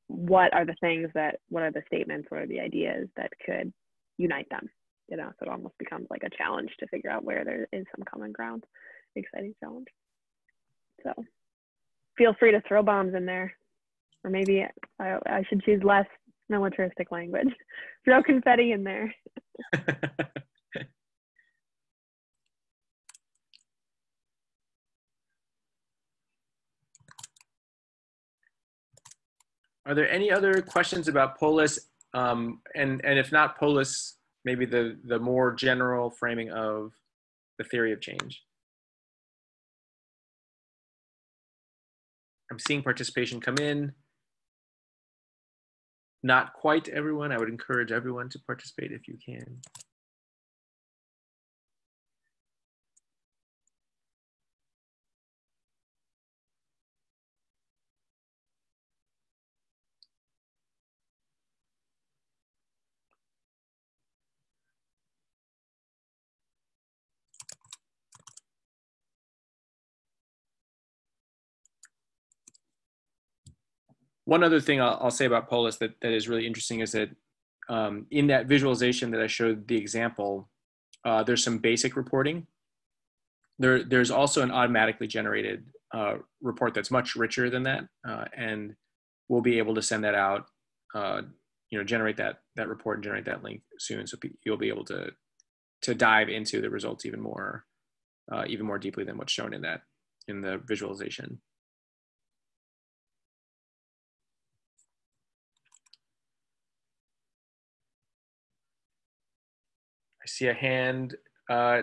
what are the statements, what are the ideas that could unite them? So it almost becomes like a challenge to figure out where there is some common ground. Exciting challenge. So feel free to throw bombs in there, or maybe I should choose less militaristic language. Throw confetti in there. Are there any other questions about Pol.is? And if not Pol.is, maybe the more general framing of the theory of change? I'm seeing participation come in. Not quite everyone. I would encourage everyone to participate if you can. One other thing I'll say about Pol.is that is really interesting is that in that visualization that I showed the example, there's some basic reporting. There's also an automatically generated report that's much richer than that, and we'll be able to send that out, generate that report and generate that link soon, so you'll be able to dive into the results even more deeply than what's shown in the visualization. I see a hand.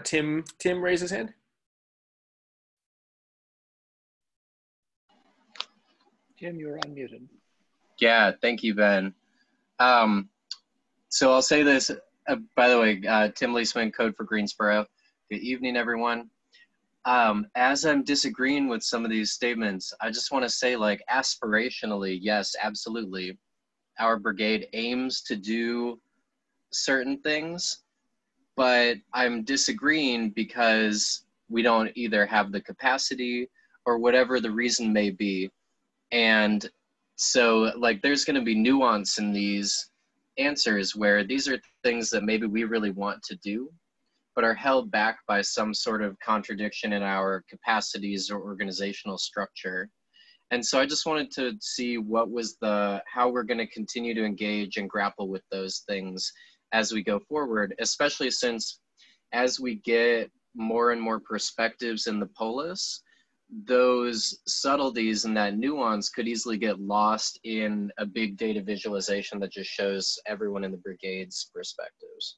Tim raised his hand. Tim, you are unmuted. Yeah, thank you, Ben. So I'll say this, by the way, Tim Leesman, Code for Greensboro. Good evening, everyone. As I'm disagreeing with some of these statements, I just want to say, like, aspirationally, yes, absolutely. Our brigade aims to do certain things, but I'm disagreeing because we don't either have the capacity or whatever the reason may be. And so, like, there's going to be nuance in these answers where these are things that maybe we really want to do, but are held back by some sort of contradiction in our capacities or organizational structure. And so I just wanted to see how we're going to continue to engage and grapple with those things as we go forward, especially since as we get more and more perspectives in the Pol.is, those subtleties and that nuance could easily get lost in a big data visualization that just shows everyone in the brigade's perspectives.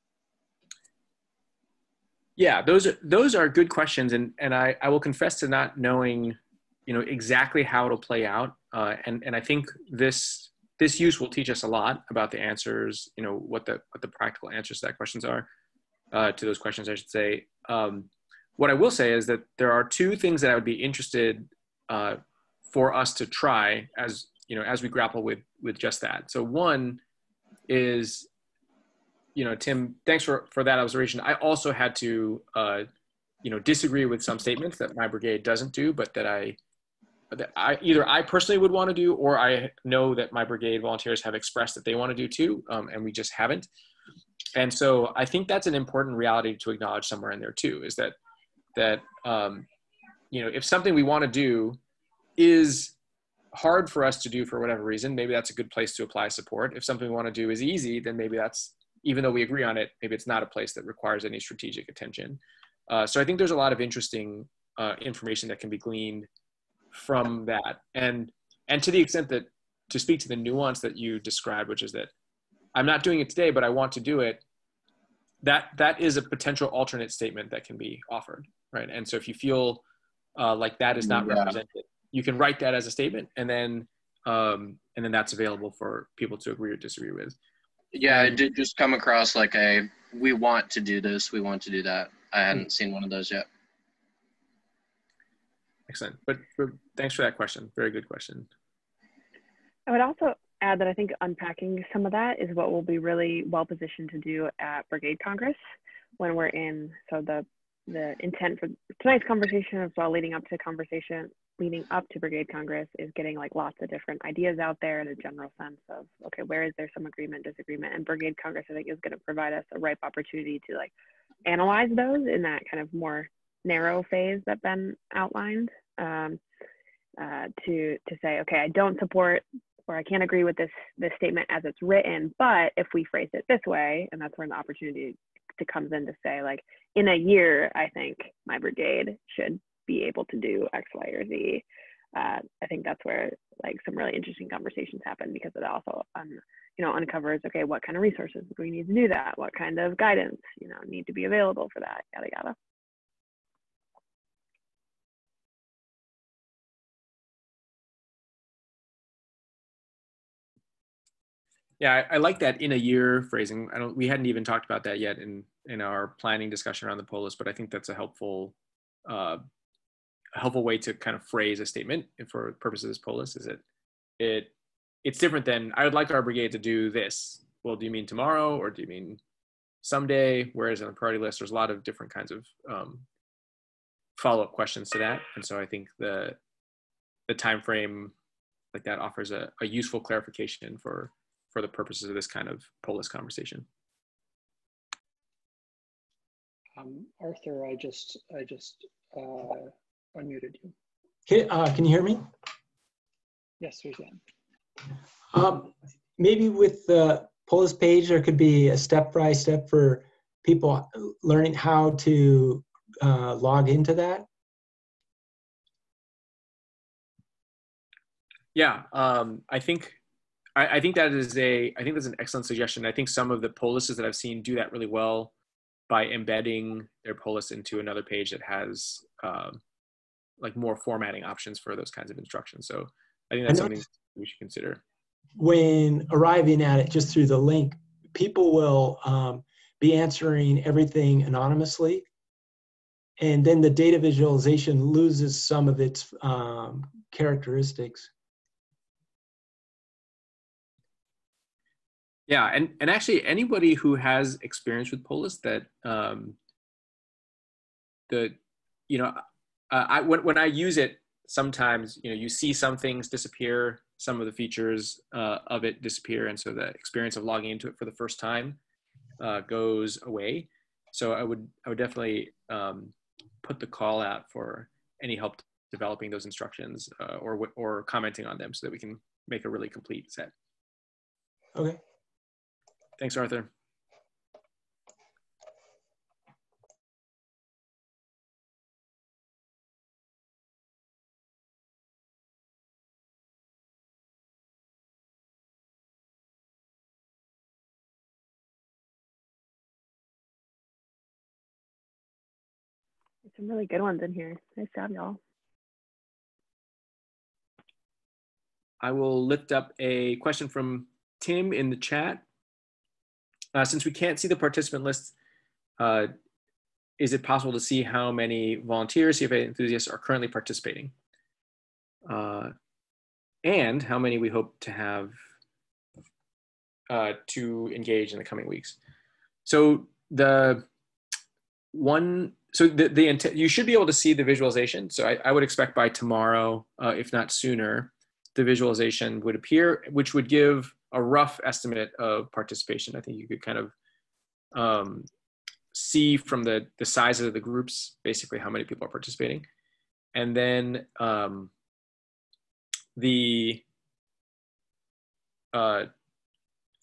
Yeah, those are good questions, and I will confess to not knowing, exactly how it'll play out, and I think this use will teach us a lot about the answers, what the practical answers to that questions are, to those questions, I should say. What I will say is that there are two things that I would be interested for us to try as we grapple with just that. So one is, Tim, thanks for that observation. I also had to disagree with some statements that my brigade doesn't do, but that either I personally would want to do, or I know that my brigade volunteers have expressed that they want to do too, and we just haven't. And so I think that's an important reality to acknowledge somewhere in there too, is that if something we want to do is hard for us to do for whatever reason, maybe that's a good place to apply support. If something we want to do is easy, then maybe that's, even though we agree on it, maybe it's not a place that requires any strategic attention. So I think there's a lot of interesting information that can be gleaned from that. And to the extent that, to speak to the nuance that you described, which is that I'm not doing it today, but I want to do it, that is a potential alternate statement that can be offered, right? And so if you feel like that is not represented, you can write that as a statement, and then that's available for people to agree or disagree with. Yeah, it did just come across like we want to do this, we want to do that. I hadn't seen one of those yet. Excellent, but thanks for that question. Very good question. I would also add that I think unpacking some of that is what we'll be really well positioned to do at Brigade Congress when we're in. So the intent for tonight's conversation, as well leading up to Brigade Congress, is getting like lots of different ideas out there in a general sense of, okay, where is there some agreement, disagreement? And Brigade Congress, I think, is going to provide us a ripe opportunity to like analyze those in that kind of more narrow phase that Ben outlined, to say, okay, I don't support, or I can't agree with this statement as it's written, but if we phrase it this way, and that's where the opportunity to comes in to say, like, in a year, I think my brigade should be able to do X, Y, or Z. I think that's where like some really interesting conversations happen, because it also uncovers, okay, what kind of resources do we need to do that? What kind of guidance need to be available for that? Yada yada. Yeah, I like that "in a year" phrasing. We hadn't even talked about that yet in our planning discussion around the Pol.is, but I think that's a helpful way to kind of phrase a statement for purposes of this Pol.is. Is it's different than, I would like our brigade to do this. Well, do you mean tomorrow, or do you mean someday? Whereas on the priority list, there's a lot of different kinds of follow-up questions to that, and so I think the time frame like that offers a useful clarification for the purposes of this kind of Pol.is conversation. Arthur, I just unmuted you. Okay, can you hear me? Yes, we can. Maybe with the Pol.is page, there could be a step-by-step for people learning how to log into that. Yeah, I think that is that's an excellent suggestion. I think some of the Pol.ises that I've seen do that really well by embedding their Pol.is into another page that has like more formatting options for those kinds of instructions. So I think that's something we should consider. When arriving at it just through the link, people will be answering everything anonymously, and then the data visualization loses some of its characteristics. Yeah, and actually anybody who has experience with Pol.is that when I use it, sometimes you see some things disappear, some of the features of it disappear, and so the experience of logging into it for the first time goes away. So I would definitely put the call out for any help developing those instructions or commenting on them so that we can make a really complete set. Okay. Thanks, Arthur. There's some really good ones in here. Nice job, y'all. I will lift up a question from Tim in the chat. Since we can't see the participant list, is it possible to see how many volunteers, CFA enthusiasts are currently participating? And how many we hope to have to engage in the coming weeks? So you should be able to see the visualization. So I would expect by tomorrow, if not sooner, the visualization would appear, which would give a rough estimate of participation. I think you could kind of see from the size of the groups, basically how many people are participating. And then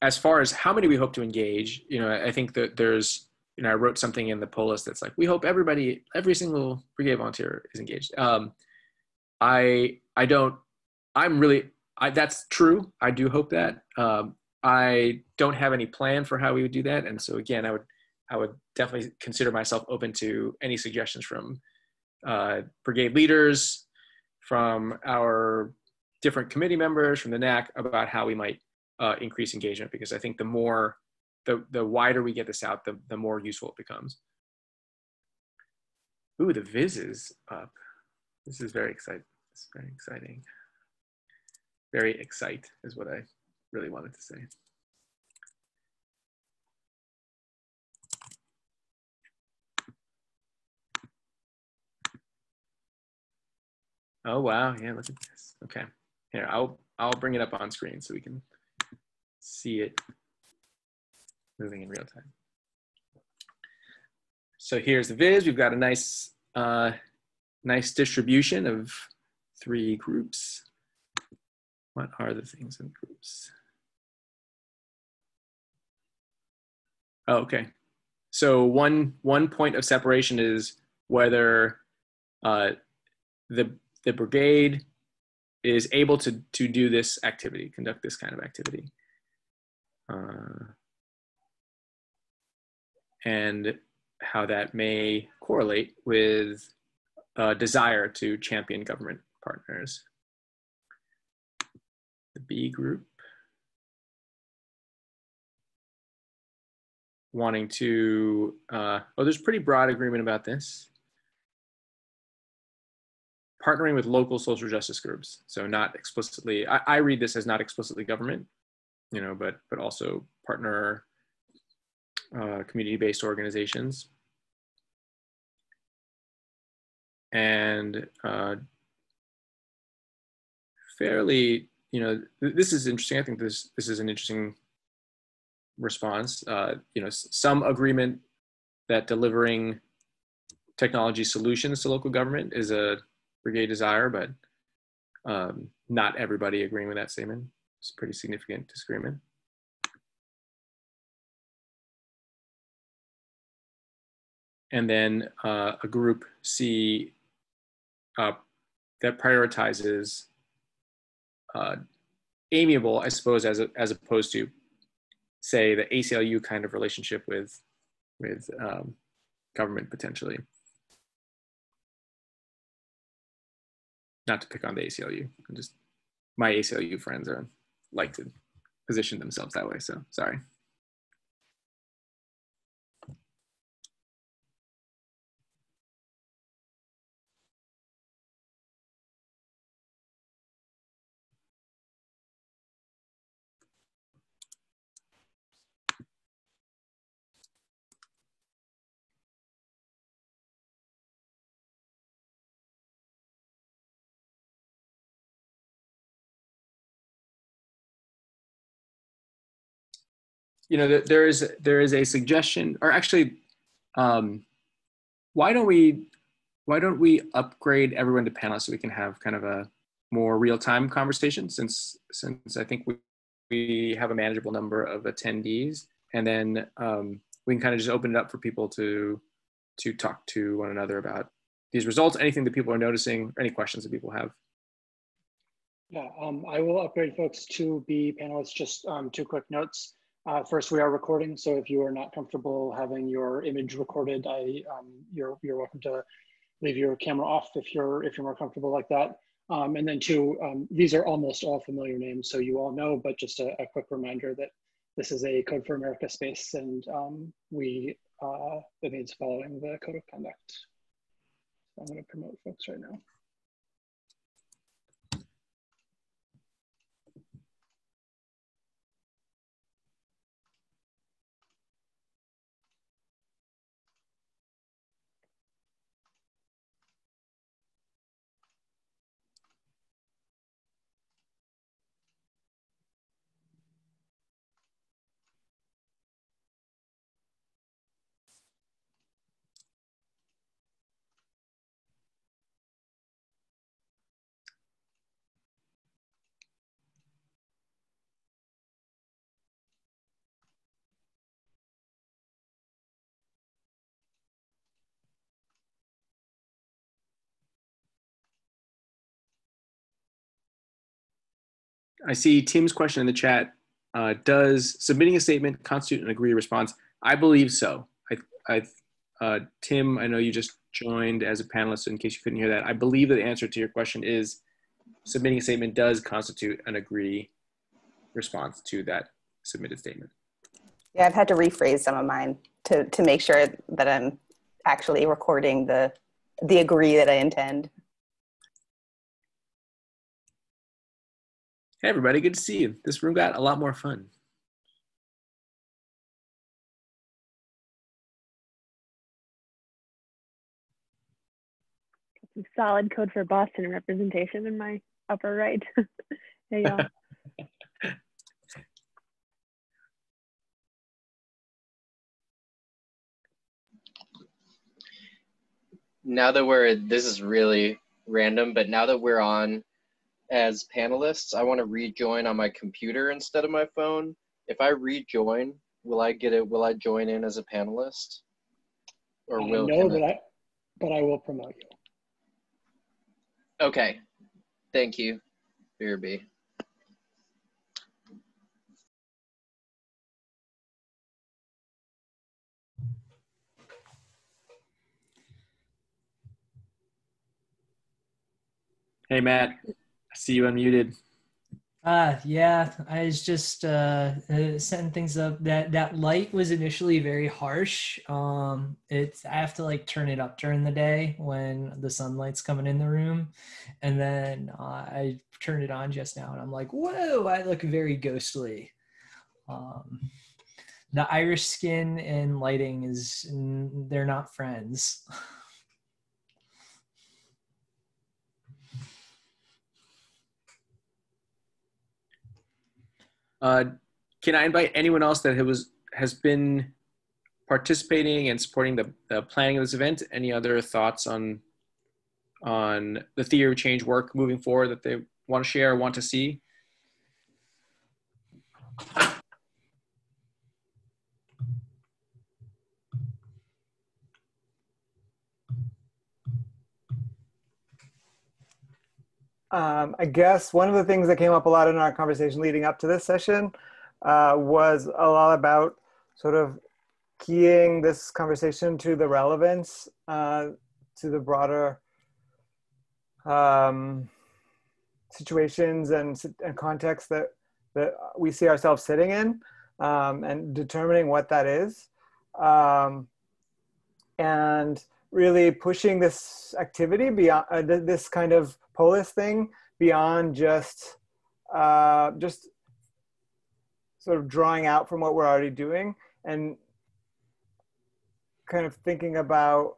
as far as how many we hope to engage, I think that there's, I wrote something in the Pol.is that's like, we hope every single brigade volunteer is engaged. That's true. I do hope that. I don't have any plan for how we would do that. And so again, I would definitely consider myself open to any suggestions from brigade leaders, from our different committee members, from the NAC about how we might increase engagement, because I think the wider we get this out, the more useful it becomes. Ooh, the viz is up. This is very exciting. It's very exciting. Very excite is what I really wanted to say. Oh wow, yeah, look at this. Okay, here I'll bring it up on screen so we can see it moving in real time. So here's the viz. We've got a nice distribution of 3 groups. What are the things in groups? Oh, okay. So one point of separation is whether the brigade is able to do this activity, conduct this kind of activity. And how that may correlate with a desire to champion government partners. The B group wanting to, there's pretty broad agreement about this. Partnering with local social justice groups. So not explicitly, I read this as not explicitly government, but also partner community-based organizations. And fairly this is interesting. I think this is an interesting response. Some agreement that delivering technology solutions to local government is a brigade desire, but not everybody agreeing with that statement. It's a pretty significant disagreement. And then a group C that prioritizes amiable, I suppose, as opposed to, say, the ACLU kind of relationship with government potentially. Not to pick on the ACLU, just my ACLU friends like to position themselves that way. So sorry. There is a suggestion, or actually, why don't we upgrade everyone to panelists so we can have kind of a more real-time conversation, since I think we have a manageable number of attendees, and then we can kind of just open it up for people to talk to one another about these results, anything that people are noticing, or any questions that people have. Yeah, I will upgrade folks to be panelists. Just 2 quick notes. First, we are recording, so if you are not comfortable having your image recorded, you're welcome to leave your camera off if you're more comfortable like that. And then 2, these are almost all familiar names, so you all know, but just a quick reminder that this is a Code for America space, and it means following the code of conduct. So I'm going to promote folks right now. I see Tim's question in the chat. Does submitting a statement constitute an agree response? I believe so. Tim, I know you just joined as a panelist, so in case you couldn't hear that, I believe that the answer to your question is submitting a statement does constitute an agree response to that submitted statement. Yeah, I've had to rephrase some of mine to make sure that I'm actually recording the agree that I intend. Hey everybody, good to see you. This room got a lot more fun. Some solid Code for Boston representation in my upper right. Hey y'all. Now that this is really random, but now that we're on as panelists, I want to rejoin on my computer instead of my phone. If I rejoin, will I join in as a panelist? Or will no, but I will promote you. Okay. Thank you, BRB. Hey Matt, I see you unmuted. Yeah, I was just setting things up. That light was initially very harsh. I have to like turn it up during the day when the sunlight's coming in the room, and then I turned it on just now, and I'm like, whoa, I look very ghostly. The Irish skin and lighting they're not friends. Can I invite anyone else that has been participating and supporting the planning of this event? Any other thoughts on the theory of change work moving forward that they want to share or want to see? I guess one of the things that came up a lot in our conversation leading up to this session was a lot about sort of keying this conversation to the relevance to the broader situations and contexts that we see ourselves sitting in, and determining what that is, and really pushing this activity beyond this kind of Pol.is thing beyond just sort of drawing out from what we're already doing, and kind of thinking about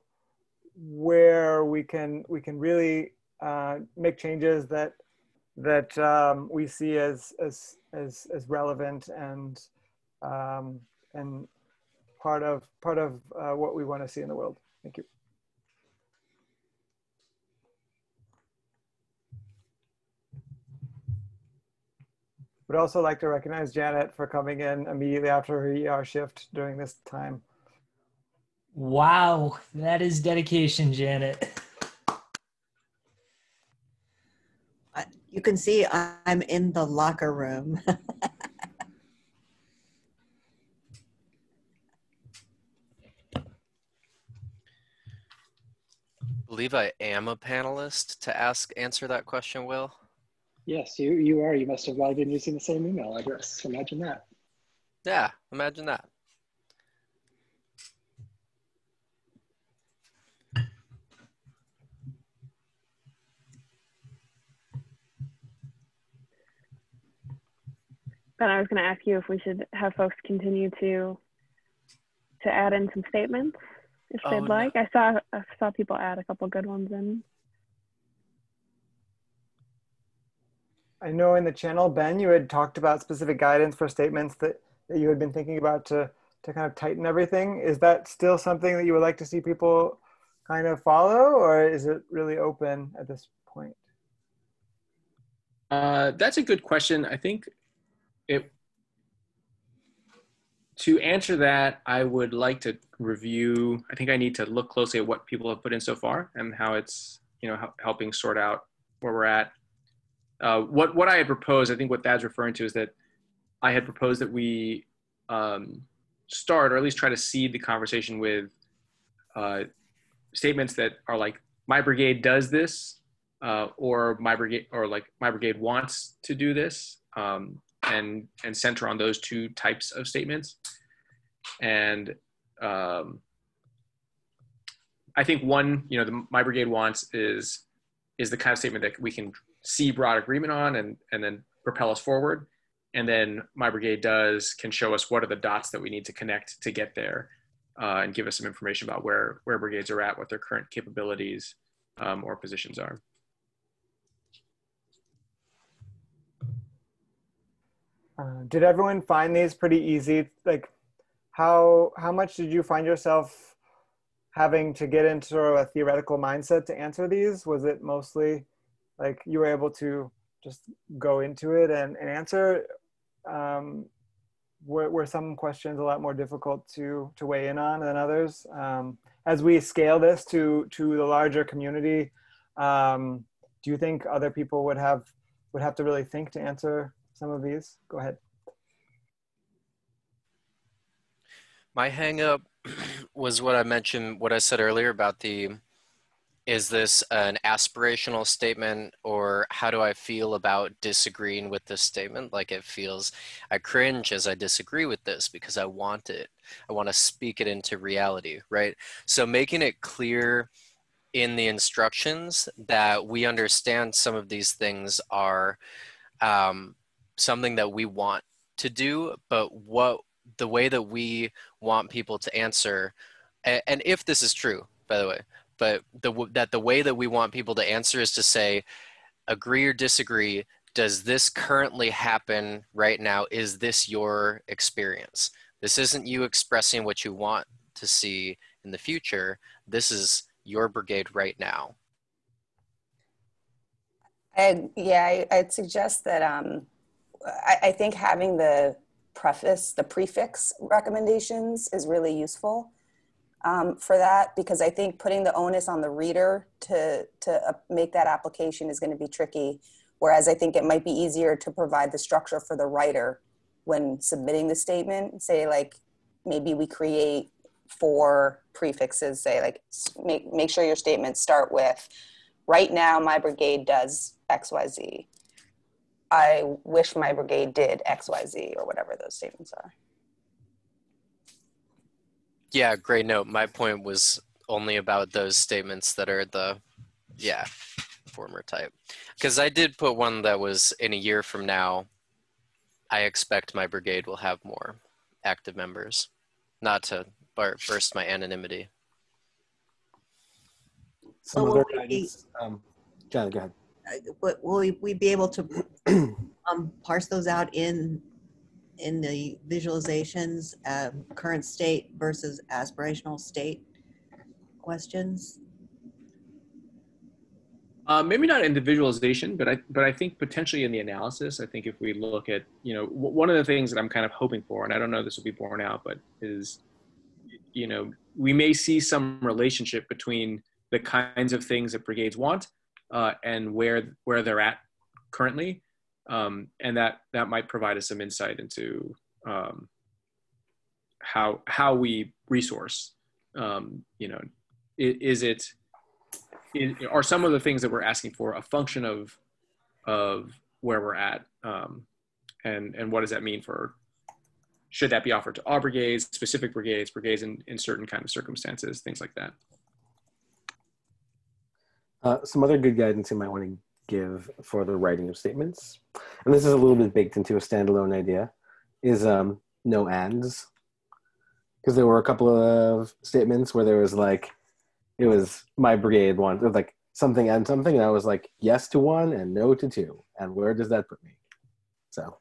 where we can really make changes that we see as relevant and part of what we want to see in the world. Thank you. Would also like to recognize Janet for coming in immediately after her ER shift during this time. Wow, that is dedication, Janet. You can see I'm in the locker room. I believe I am a panelist to answer that question, Will. Yes, you are. You must have logged in using the same email address. Imagine that. Yeah, imagine that. Ben, I was going to ask you if we should have folks continue to add in some statements if they'd like. I saw people add a couple good ones in. I know in the channel, Ben, you had talked about specific guidance for statements that you had been thinking about to kind of tighten everything. Is that still something that you would like to see people kind of follow, or is it really open at this point? That's a good question. I think to answer that, I would like to review. I think I need to look closely at what people have put in so far and how it's helping sort out where we're at. What I had proposed, I think what Thad's referring to, is that I had proposed that we start, or at least try to seed the conversation with statements that are like, my brigade does this, or my brigade wants to do this, and center on those two types of statements. And I think one, the my brigade wants is the kind of statement that we can see broad agreement on and then propel us forward. And then my brigade does can show us what are the dots that we need to connect to get there, and give us some information about where brigades are at, what their current capabilities or positions are. Did everyone find these pretty easy? Like, how much did you find yourself having to get into sort of a theoretical mindset to answer these? Was it mostly like you were able to just go into it and answer? Were some questions a lot more difficult to weigh in on than others? As we scale this to the larger community, do you think other people would have to really think to answer some of these? Go ahead. My hang up was what I mentioned, what I said earlier about is this an aspirational statement, or how do I feel about disagreeing with this statement? Like, it feels, I cringe as I disagree with this because I want it. I want to speak it into reality, right? So making it clear in the instructions that we understand some of these things are something that we want to do, but the way that we want people to answer, and if this is true, by the way, but the way that we want people to answer is to say, agree or disagree, does this currently happen right now? Is this your experience? This isn't you expressing what you want to see in the future. This is your brigade right now. I'd suggest that I think having the prefix recommendations is really useful for that, because I think putting the onus on the reader to make that application is going to be tricky. Whereas I think it might be easier to provide the structure for the writer when submitting the statement. Say like, maybe we create 4 prefixes, say like, make sure your statements start with, right now my brigade does XYZ. I wish my brigade did XYZ, or whatever those statements are. Yeah, great note. My point was only about those statements that are the, former type. Because I did put one that was, in a year from now, I expect my brigade will have more active members. Not to burst my anonymity. Some other guidance. John, go ahead. Will we be able to parse those out in the visualizations, current state versus aspirational state questions? Maybe not in the visualization, but I think potentially in the analysis. I think if we look at, one of the things that I'm kind of hoping for, and I don't know if this will be borne out, but is, we may see some relationship between the kinds of things that brigades want and where they're at currently, and that might provide us some insight into how we resource. Are some of the things that we're asking for a function of where we're at, and what does that mean for, should that be offered to all brigades, specific brigades in certain kind of circumstances, things like that. Some other good guidance you might want to give for the writing of statements, and this is a little bit baked into a standalone idea, is no ands. Because there were a couple of statements where there was like, it was my brigade one, it was like something and something, and I was like, yes to 1 and no to 2. And where does that put me? So.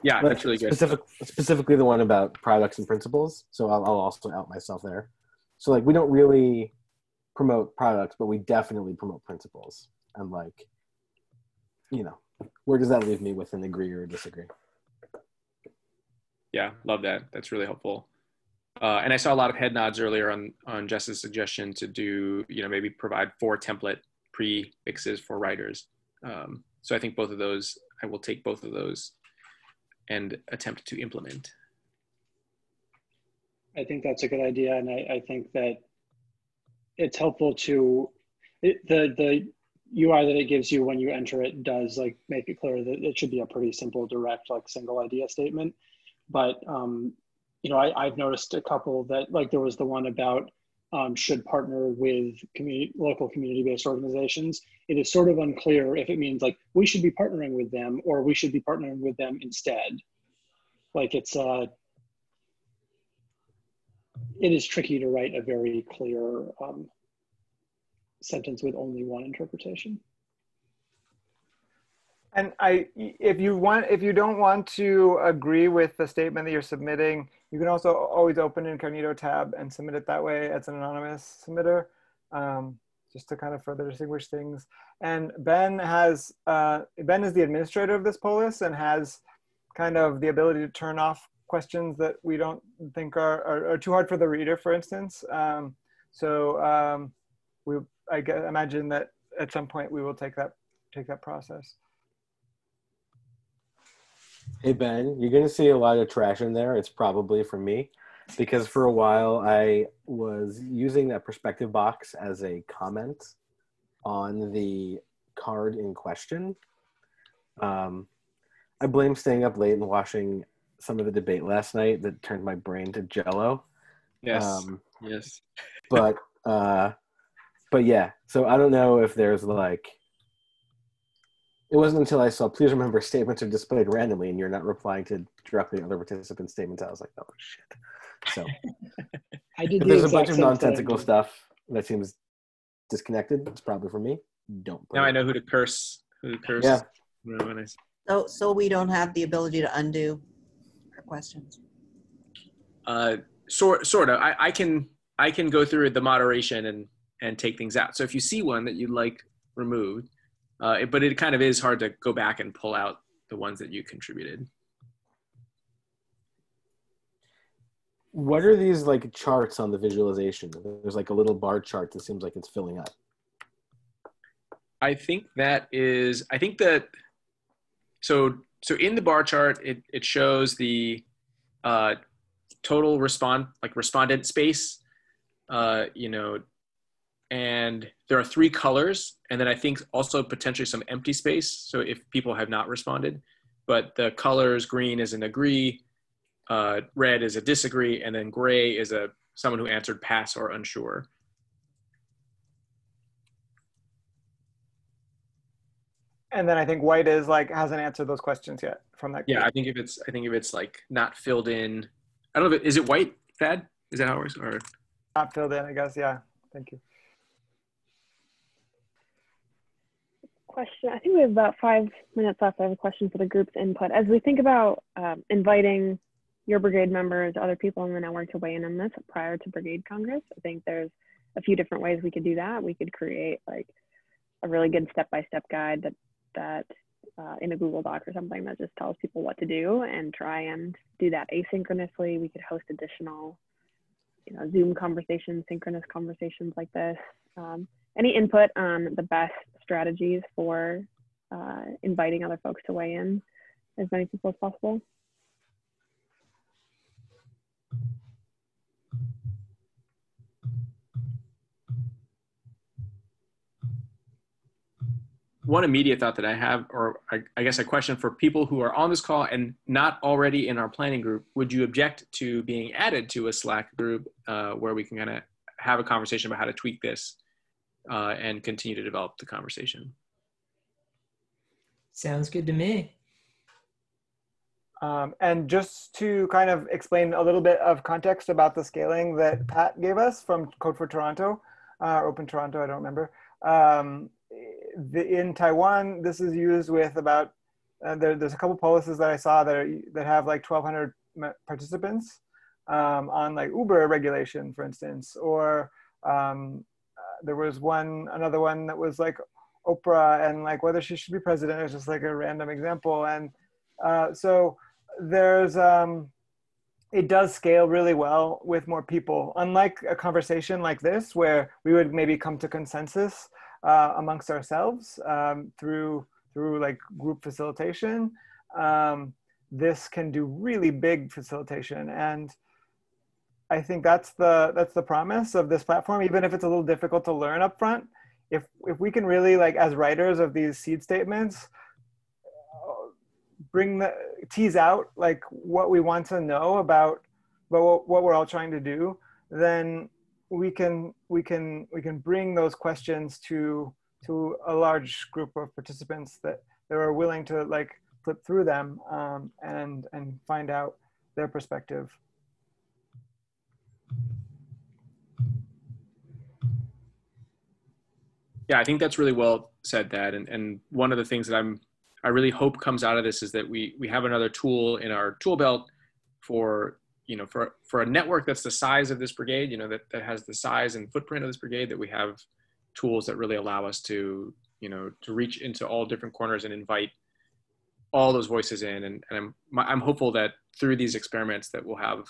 Yeah, that's really good. Specifically the one about products and principles. So I'll also out myself there. So like, we don't really promote products, but we definitely promote principles. And like, where does that leave me with an agree or disagree? Yeah, love that. That's really helpful. And I saw a lot of head nods earlier on Jess's suggestion to do, maybe provide 4 template prefixes for writers. So I think both of those, I will take both of those and attempt to implement. I think that's a good idea. And I think that it's helpful to, the UI that it gives you when you enter it does like make it clear that it should be a pretty simple, direct, like single idea statement. But, I've noticed a couple that, like, there was the one about should partner with local community-based organizations. It is sort of unclear if it means like we should be partnering with them or we should be partnering with them instead. Like it is tricky to write a very clear sentence with only one interpretation. And if you don't want to agree with the statement that you're submitting, you can also always open an incognito tab and submit it that way as an anonymous submitter, just to kind of further distinguish things. And Ben is the administrator of this Pol.is and has kind of the ability to turn off questions that we don't think are too hard for the reader, for instance. I imagine that at some point we will take that process. Hey Ben, you're going to see a lot of trash in there. It's probably from me, because for a while I was using that perspective box as a comment on the card in question. I blame staying up late and watching some of the debate last night that turned my brain to jello. Yes. Yes. But yeah, so I don't know if there's like, it wasn't until I saw, please remember statements are displayed randomly and you're not replying to directly other participants' statements. I was like, oh shit. So if there's a bunch of nonsensical stuff that seems disconnected, it's probably for me. Don't. Now I know who to curse Who curses? Yeah. No, when So we don't have the ability to undo our questions. Sort of. I can go through the moderation and take things out. So if you see one that you'd like removed, but it kind of is hard to go back and pull out the ones that you contributed. What are these like charts on the visualization? There's like a little bar chart that seems like it's filling up. I think that so in the bar chart it shows the total respondent space, you know, and there are 3 colors, and then I think also potentially some empty space. So if people have not responded, but the colors, green is an agree, red is a disagree, and then gray is someone who answered pass or unsure. And then I think white is like hasn't answered those questions yet from that group. Yeah, I think if it's like not filled in, I don't know, is it white, Thad? Is that how it works? Or Not filled in, I guess. Yeah. Thank you. Question. I think we have about 5 minutes left. I have a question for the group's input. As we think about inviting your brigade members, other people in the network to weigh in on this prior to Brigade Congress, I think there's a few different ways we could do that. We could create like a really good step-by-step guide that in a Google Doc or something that just tells people what to do, and try and do that asynchronously. We could host additional, you know, Zoom conversations, synchronous conversations like this. Any input on the best strategies for inviting other folks to weigh in, as many people as possible? one immediate thought that I have, or I guess a question for people who are on this call and not already in our planning group, would you object to being added to a Slack group where we can kind of have a conversation about how to tweak this and continue to develop the conversation? Sounds good to me. And just to kind of explain a little bit of context about the scaling that Pat gave us from Code for Toronto, Open Toronto, I don't remember. In Taiwan, this is used with about, there's a couple policies that I saw that have like 1,200 participants on like Uber regulation, for instance, or there was another one that was like Oprah and like whether she should be president. It's just like a random example. And so there's, it does scale really well with more people. Unlike a conversation like this, where we would maybe come to consensus amongst ourselves through like group facilitation, this can do really big facilitation. And I think that's the promise of this platform, even if it's a little difficult to learn up front. If we can really, like, as writers of these seed statements, tease out like what we want to know about what we're all trying to do, then we can bring those questions to a large group of participants that are willing to like flip through them and find out their perspective. Yeah, I think that's really well said, Dad. And one of the things that I really hope comes out of this is that we have another tool in our tool belt for, you know, for a network that's the size of this brigade, you know, that has the size and footprint of this brigade, that we have tools that really allow us to, you know, to reach into all different corners and invite all those voices in. And I'm hopeful that through these experiments that we'll have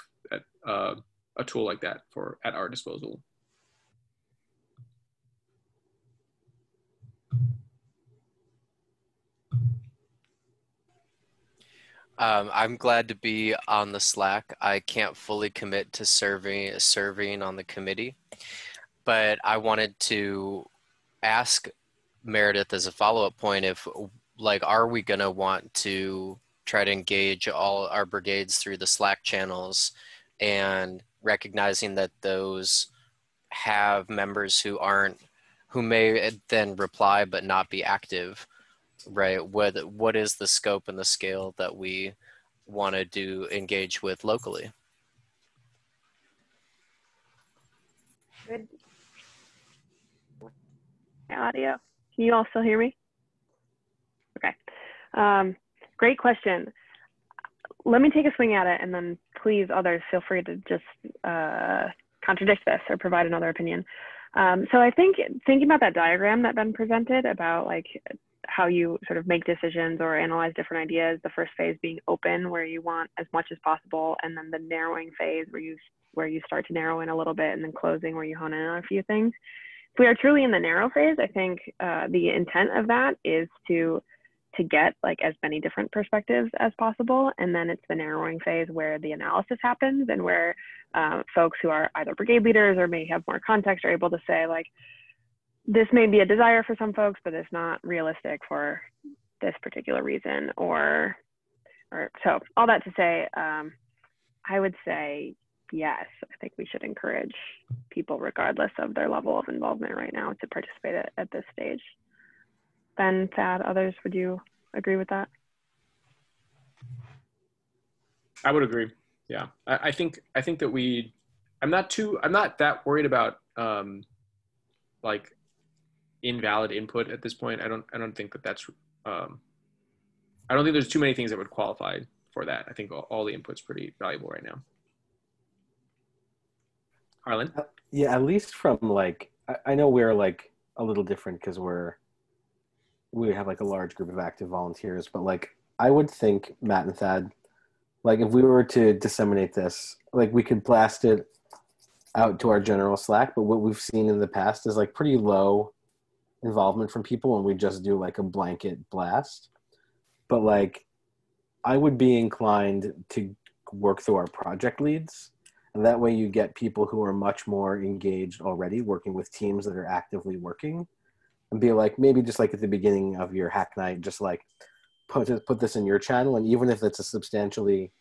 a tool like that at our disposal. I'm glad to be on the Slack. I can't fully commit to serving on the committee, but I wanted to ask Meredith as a follow-up point if, like, are we going to want to try to engage all our brigades through the Slack channels, and recognizing that those have members who may then reply but not be active, right? What is the scope and the scale that we want to engage with locally? Good. My audio. Can you all still hear me? Great question. Let me take a swing at it, and then please, others, feel free to just contradict this or provide another opinion. So I think thinking about that diagram that Ben presented about like how you sort of make decisions or analyze different ideas, the first phase being open, where you want as much as possible, and then the narrowing phase where you start to narrow in a little bit, and then closing where you hone in on a few things. If we are truly in the narrow phase, I think the intent of that is to get like as many different perspectives as possible. And then it's the narrowing phase where the analysis happens, and where folks who are either brigade leaders or may have more context are able to say like, this may be a desire for some folks, but it's not realistic for this particular reason, or so all that to say, I would say, yes, I think we should encourage people, regardless of their level of involvement right now, to participate at this stage. Ben, Thad, others, would you agree with that? I would agree. Yeah, I think that I'm not that worried about like invalid input at this point. I don't think that that's I don't think there's too many things that would qualify for that. I think all the input's pretty valuable right now. Harlan? Yeah, at least from like, I know we're like a little different because we have like a large group of active volunteers, but like I would think, Matt and Thad, like if we were to disseminate this, like we could blast it out to our general Slack, but what we've seen in the past is like pretty low involvement from people when we just do like a blanket blast. But like I would be inclined to work through our project leads, and that way you get people who are much more engaged already, working with teams that are actively working, and be like, maybe just like at the beginning of your hack night, just like put this in your channel. And even if it's a substantially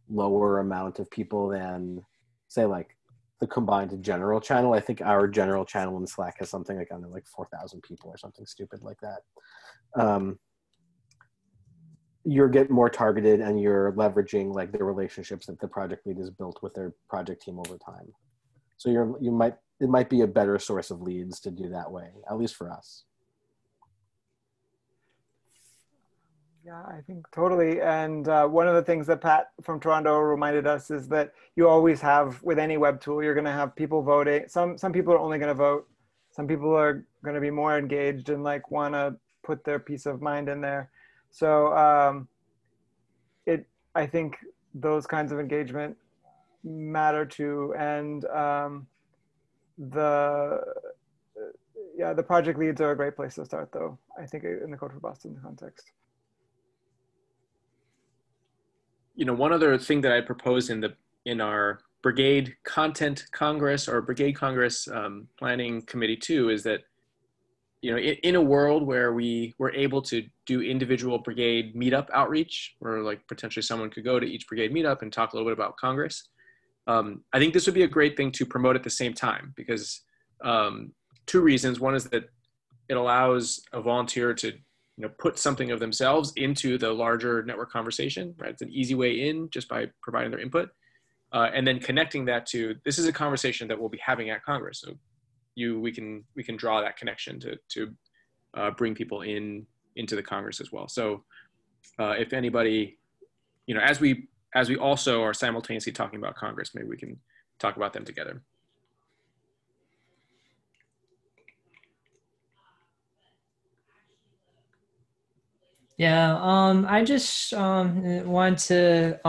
lower amount of people than say like the combined general channel, I think our general channel in Slack has something like, I don't know, like 4,000 people or something stupid like that. You're getting more targeted, and you're leveraging like the relationships that the project lead has built with their project team over time. So it might be a better source of leads to do that way, at least for us. Yeah, I think totally. And one of the things that Pat from Toronto reminded us is that you always have, with any web tool, you're going to have people voting. Some people are only going to vote. Some people are going to be more engaged and like want to put their peace of mind in there. So I think those kinds of engagement matter too. And the project leads are a great place to start, though, I think, in the Code for Boston context. You know, one other thing that I proposed in our Brigade Content Congress or Brigade Congress Planning Committee too is that, you know, in a world where we were able to do individual brigade meetup outreach, where like potentially someone could go to each brigade meetup and talk a little bit about Congress, I think this would be a great thing to promote at the same time, because two reasons. One is that it allows a volunteer to, you know, put something of themselves into the larger network conversation, right? It's an easy way in just by providing their input. And then connecting that to, this is a conversation that we'll be having at Congress. So we can draw that connection to bring people into the Congress as well. So if anybody, you know, as we also are simultaneously talking about Congress, maybe we can talk about them together. Yeah, I just want to,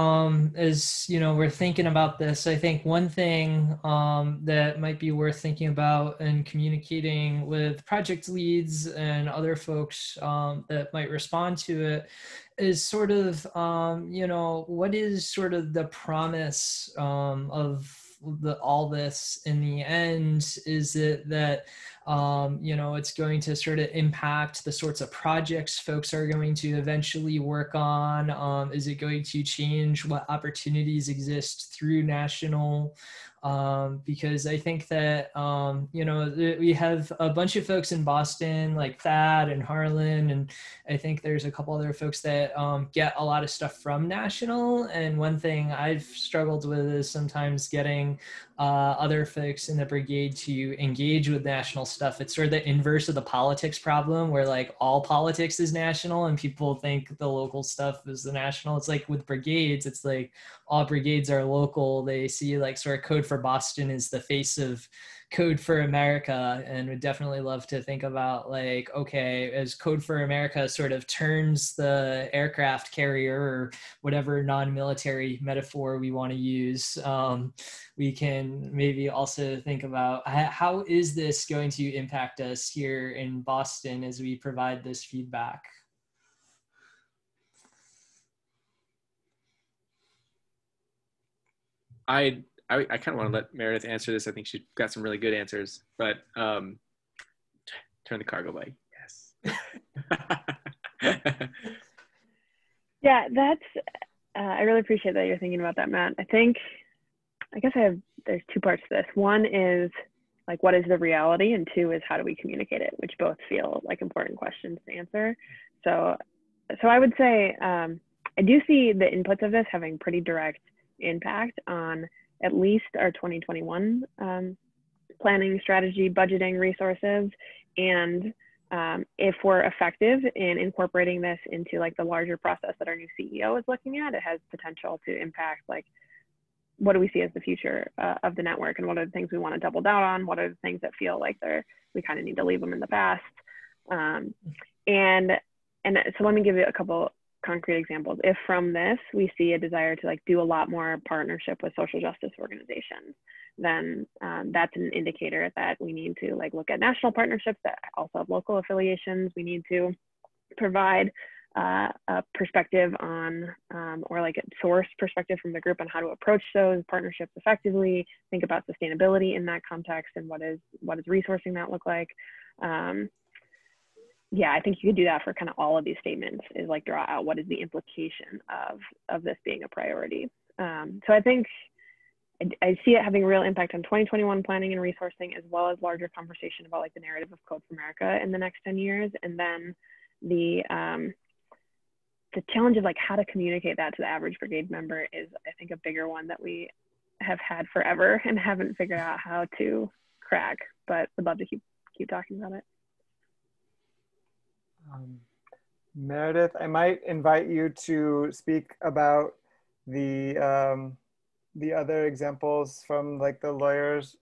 as you know, we're thinking about this, I think one thing that might be worth thinking about and communicating with project leads and other folks that might respond to it is sort of, you know, what is sort of the promise of all this in the end? Is it that you know, it's going to sort of impact the sorts of projects folks are going to eventually work on? Is it going to change what opportunities exist through national? Because I think that, you know, we have a bunch of folks in Boston like Thad and Harlan, and I think there's a couple other folks that get a lot of stuff from national. And one thing I've struggled with is sometimes getting other folks in the brigade to engage with national stuff. It's sort of the inverse of the politics problem, where like all politics is national and people think the local stuff is the national. It's like with brigades, it's like all brigades are local. They see like sort of Code for Boston is the face of Code for America, and would definitely love to think about like, okay, as Code for America sort of turns the aircraft carrier or whatever non-military metaphor we want to use, we can maybe also think about how is this going to impact us here in Boston as we provide this feedback? I kind of want to let Meredith answer this. I think she's got some really good answers, but turn the cargo light. Yes. Yeah, that's, I really appreciate that you're thinking about that, Matt. There's two parts to this. One is like, what is the reality? And two is how do we communicate it, which both feel like important questions to answer. So I would say, I do see the inputs of this having pretty direct impact on at least our 2021 planning strategy, budgeting resources. And if we're effective in incorporating this into like the larger process that our new CEO is looking at, it has potential to impact like, what do we see as the future of the network, and what are the things we want to double down on? What are the things that feel like we kind of need to leave them in the past? And so let me give you a couple concrete examples. If from this we see a desire to like do a lot more partnership with social justice organizations, then that's an indicator that we need to like look at national partnerships that also have local affiliations. We need to provide a perspective on, or like a source perspective from the group on how to approach those partnerships effectively, think about sustainability in that context, and what does resourcing that look like. Yeah, I think you could do that for kind of all of these statements, is like draw out what is the implication of this being a priority. So I think I see it having a real impact on 2021 planning and resourcing, as well as larger conversation about like the narrative of Code for America in the next 10 years. And then the challenge of like how to communicate that to the average brigade member is, I think, a bigger one that we have had forever and haven't figured out how to crack, but would love to keep talking about it. Meredith, I might invite you to speak about the other examples from like the Lawyers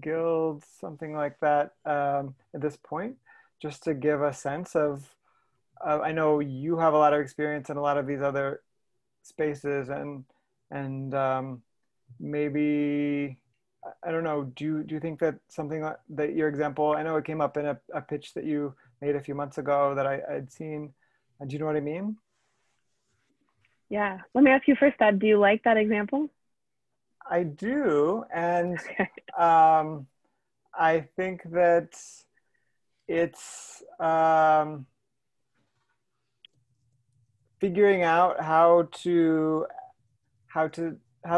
Guild, something like that, at this point, just to give a sense of, I know you have a lot of experience in a lot of these other spaces, and maybe, I don't know, do you think that something like that, your example, I know it came up in a pitch that you made a few months ago that I'd seen. Do you know what I mean? Yeah, let me ask you first, Dad, do you like that example? I do, and I think that it's figuring out how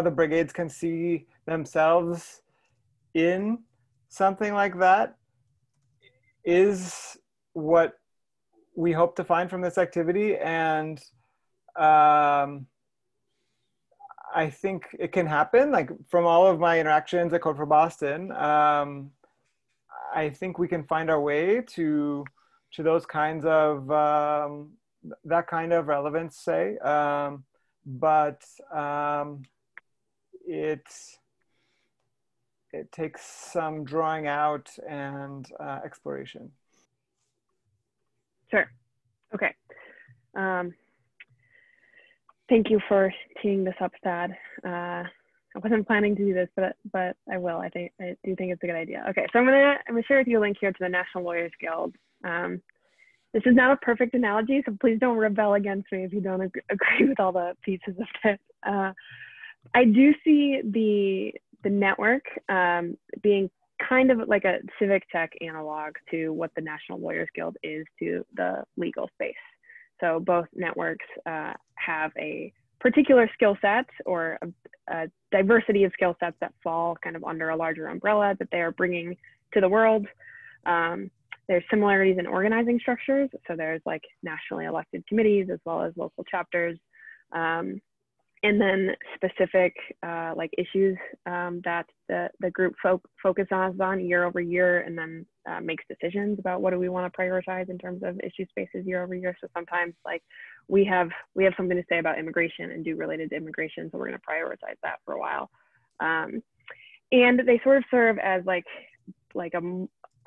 the brigades can see themselves in something like that is what we hope to find from this activity. And I think it can happen. Like from all of my interactions at Code for Boston, I think we can find our way to those kinds of, that kind of relevance, say. But it takes some drawing out and exploration. Sure. Okay. Thank you for teeing this up, Thad. I wasn't planning to do this, but I will. I do think it's a good idea. Okay, so I'm gonna share with you a link here to the National Lawyers Guild. This is not a perfect analogy, so please don't rebel against me if you don't agree with all the pieces of it. I do see the network being kind of like a civic tech analog to what the National Lawyers Guild is to the legal space. So both networks have a particular skill set or a diversity of skill sets that fall kind of under a larger umbrella that they are bringing to the world. There's similarities in organizing structures. So there's like nationally elected committees as well as local chapters. And and then specific like issues that the group focuses on year over year, and then makes decisions about what do we want to prioritize in terms of issue spaces year over year. So sometimes like we have something to say about immigration and do related to immigration, so we're going to prioritize that for a while. And they sort of serve as like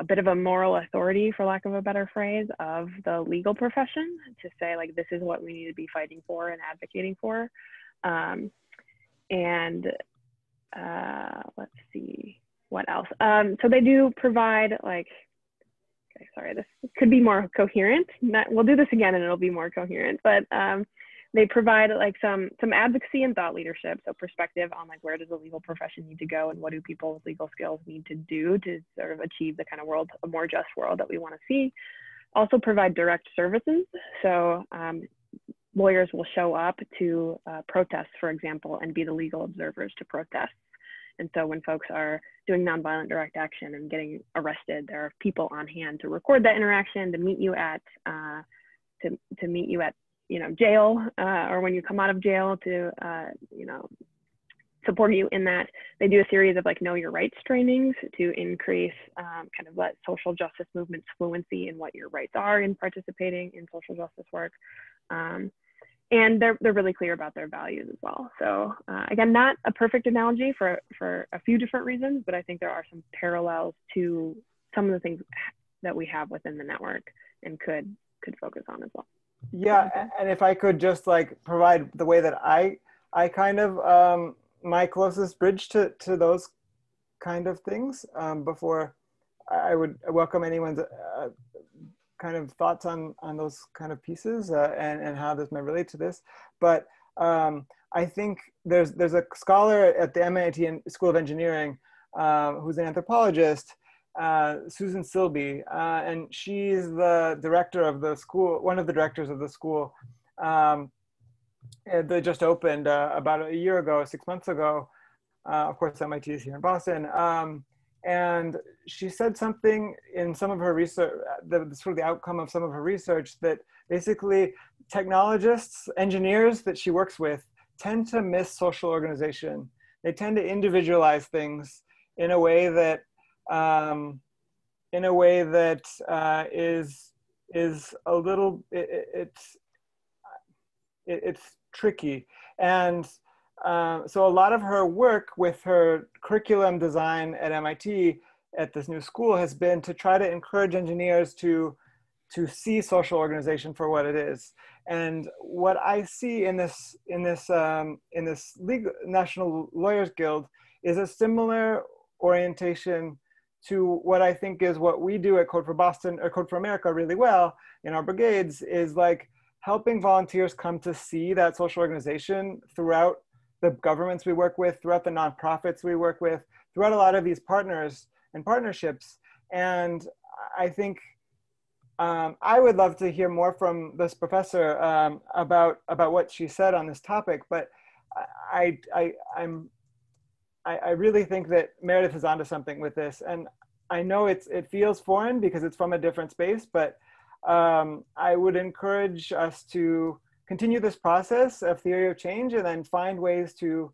a bit of a moral authority, for lack of a better phrase, of the legal profession, to say like, this is what we need to be fighting for and advocating for. Let's see, what else? So they do provide like, okay, sorry, this could be more coherent. We'll do this again and it'll be more coherent, but they provide like some advocacy and thought leadership, so perspective on like, where does the legal profession need to go and what do people with legal skills need to do to sort of achieve the kind of world, a more just world that we want to see. Also provide direct services. So lawyers will show up to protests, for example, and be the legal observers to protests. And so when folks are doing nonviolent direct action and getting arrested, there are people on hand to record that interaction, to meet you at jail, or when you come out of jail, to support you in that. They do a series of like know your rights trainings to increase kind of that social justice movement's fluency in what your rights are in participating in social justice work. And they're really clear about their values as well. So again, not a perfect analogy for a few different reasons, but I think there are some parallels to some of the things that we have within the network and could focus on as well. Yeah, and if I could just like provide the way that I kind of, my closest bridge to those kind of things, before I would welcome anyone's kind of thoughts on those kind of pieces and how this may relate to this. But I think there's a scholar at the MIT School of Engineering who's an anthropologist, Susan Silby, and she's the director of the school, one of the directors of the school. They just opened about a year ago, 6 months ago. Of course, MIT is here in Boston. And she said something in some of her research, sort of the outcome of some of her research, that basically technologists, engineers that she works with tend to miss social organization. They tend to individualize things in a way that is a little, it's tricky. And so a lot of her work with her curriculum design at MIT at this new school has been to try to encourage engineers to see social organization for what it is. And what I see in this legal, National Lawyers Guild is a similar orientation to what I think is what we do at Code for Boston or Code for America really well in our brigades, is like helping volunteers come to see that social organization throughout the governments we work with, throughout the nonprofits we work with, throughout a lot of these partners and partnerships. And I think I would love to hear more from this professor about what she said on this topic. But I really think that Meredith is onto something with this. And I know it feels foreign because it's from a different space, but I would encourage us to continue this process of theory of change and then find ways to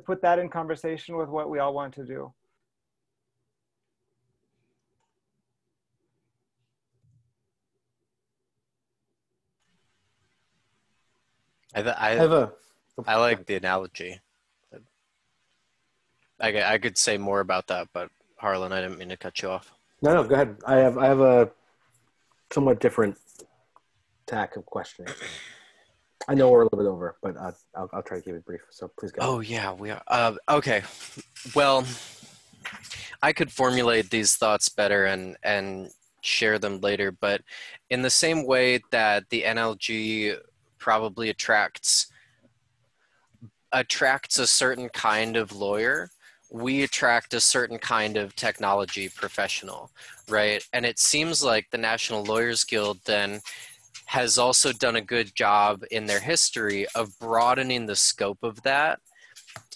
put that in conversation with what we all want to do. I like the analogy. I could say more about that, but Harlan, I didn't mean to cut you off. No, go ahead. I have a somewhat different tack of questioning. I know we're a little bit over, but I'll try to keep it brief. So please go. Oh yeah, we are. Okay. Well, I could formulate these thoughts better and share them later, but in the same way that the NLG probably attracts a certain kind of lawyer, we attract a certain kind of technology professional, right? And it seems like the National Lawyers Guild then has also done a good job in their history of broadening the scope of that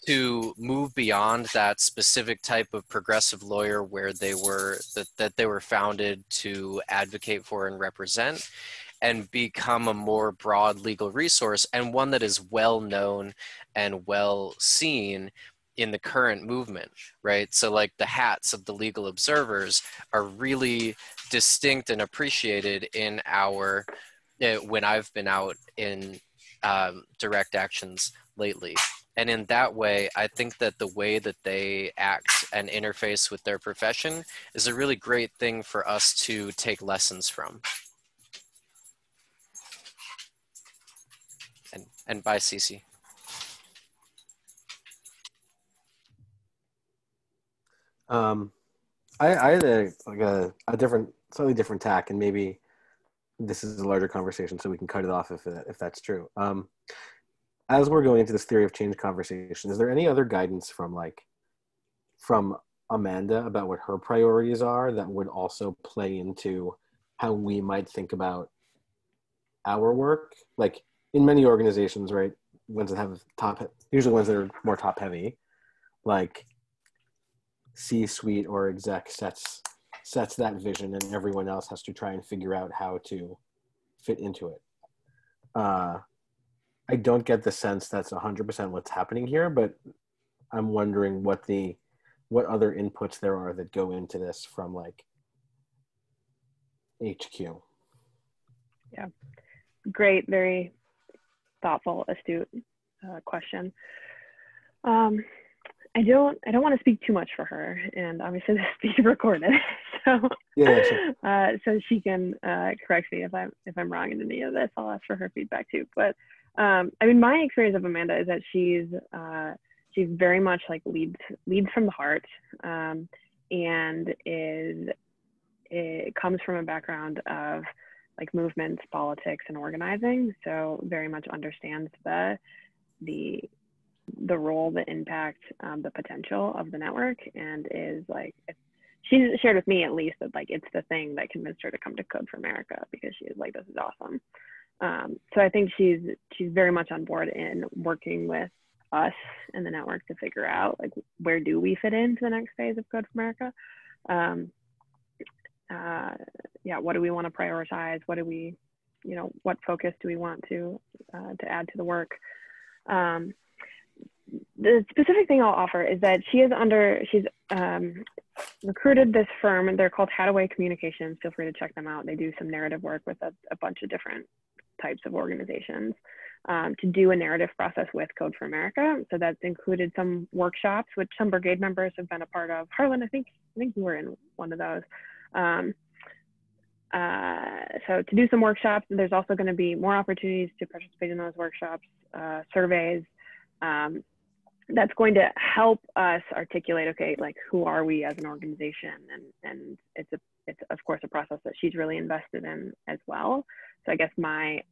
to move beyond that specific type of progressive lawyer where they were that they were founded to advocate for and represent, and become a more broad legal resource, and one that is well known and well seen in the current movement, right? So like the hats of the legal observers are really distinct and appreciated in our, when I've been out in direct actions lately. And in that way, I think that the way that they act and interface with their profession is a really great thing for us to take lessons from. And bye, Cece. I had a different, slightly different tack, and maybe this is a larger conversation, so we can cut it off if that's true. As we're going into this theory of change conversation, is there any other guidance from Amanda about what her priorities are that would also play into how we might think about our work? Like in many organizations, right, ones that have usually ones that are more top heavy, like C-suite or exec sets that vision, and everyone else has to try and figure out how to fit into it. I don't get the sense that's 100% what's happening here, but I'm wondering what other inputs there are that go into this from like HQ. Yeah, great, very thoughtful, astute question. I don't want to speak too much for her, and obviously this is being recorded, so yeah, sure. So she can correct me if I'm wrong in any of this. I'll ask for her feedback too. But I mean, my experience of Amanda is that she's very much like leads from the heart, and it comes from a background of like movements, politics, and organizing. So very much understands the role, the impact, the potential of the network, and is like, she's shared with me at least that like it's the thing that convinced her to come to Code for America, because she was like, this is awesome. So I think she's very much on board in working with us and the network to figure out like where do we fit into the next phase of Code for America. Yeah, what do we want to prioritize? What do we, what focus do we want to add to the work? The specific thing I'll offer is that she's recruited this firm. They're called Hadaway Communications. Feel free to check them out. They do some narrative work with a bunch of different types of organizations to do a narrative process with Code for America. So that's included some workshops, which some brigade members have been a part of. Harlan, I think you were in one of those. So to do some workshops, there's also going to be more opportunities to participate in those workshops, surveys. That's going to help us articulate, okay, like who are we as an organization? And it's of course a process that she's really invested in as well. So I guess my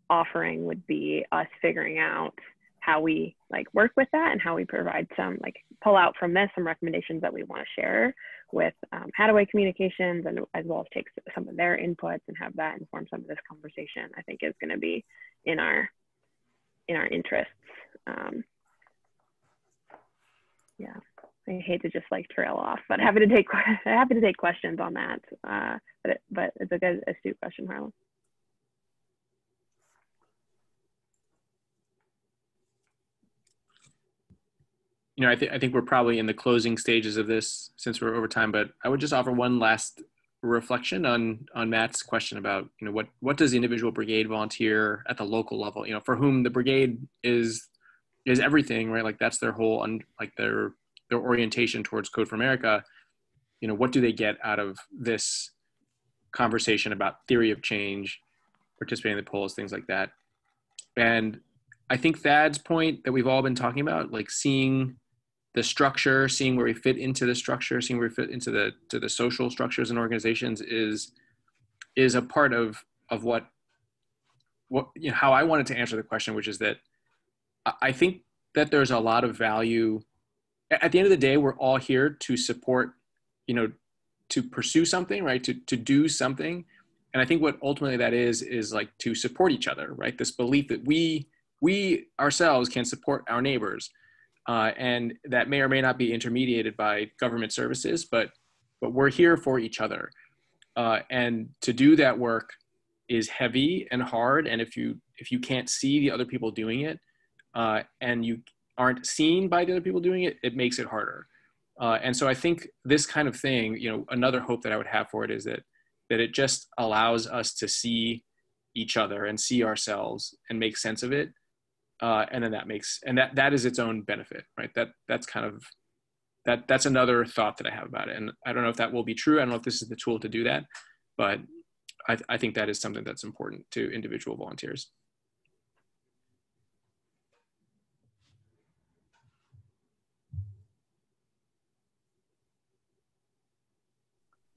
offering would be us figuring out how we like work with that, and how we provide some, like pull out from this some recommendations that we want to share with Hadaway Communications, and as well as take some of their inputs and have that inform some of this conversation. I think is going to be in our interests. Yeah, I hate to just like trail off, but happy to take questions on that. But it's a good, astute question, Harlan. I think we're probably in the closing stages of this since we're over time, but I would just offer one last reflection on Matt's question about, what does the individual brigade volunteer at the local level, for whom the brigade is everything, right? Like that's their whole, their orientation towards Code for America. What do they get out of this conversation about theory of change, participating in the polls, things like that? And I think Thad's point that we've all been talking about, like seeing the structure, seeing where we fit into the structure, seeing where we fit into the social structures and organizations is a part of what how I wanted to answer the question, which is that I think that there's a lot of value. At the end of the day, we're all here to support, to pursue something, right? To do something. And I think what ultimately that is like to support each other, right? This belief that we ourselves can support our neighbors. And that may or may not be intermediated by government services, but we're here for each other. And to do that work, is heavy and hard, and if you can't see the other people doing it, and you aren't seen by the other people doing it, it makes it harder. And so I think this kind of thing, you know, another hope that I would have for it is that it just allows us to see each other and see ourselves and make sense of it. And then that is its own benefit, right? That's kind of, that's another thought that I have about it. And I don't know if that will be true. I don't know if this is the tool to do that, but I think that is something that's important to individual volunteers.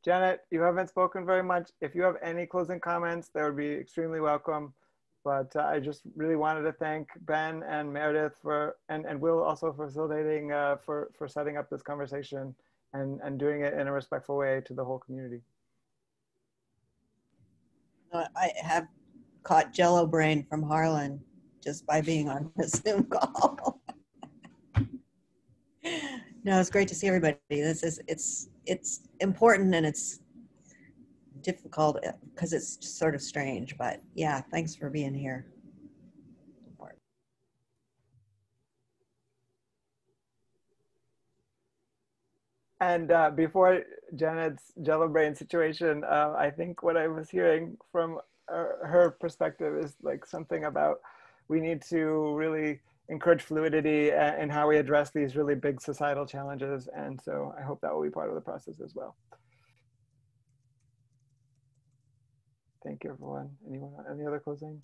Janet, you haven't spoken very much. If you have any closing comments, that would be extremely welcome. But I just really wanted to thank Ben and Meredith and Will also for facilitating, for setting up this conversation and doing it in a respectful way to the whole community. I have caught Jello brain from Harlan just by being on the Zoom call. No, it's great to see everybody. It's important and it's difficult because it's just sort of strange, but yeah, thanks for being here. And before Janet's Jello brain situation, I think what I was hearing from her perspective is like something about we need to really encourage fluidity in how we address these really big societal challenges. And so I hope that will be part of the process as well. Thank you, everyone. Anyone, any other closing?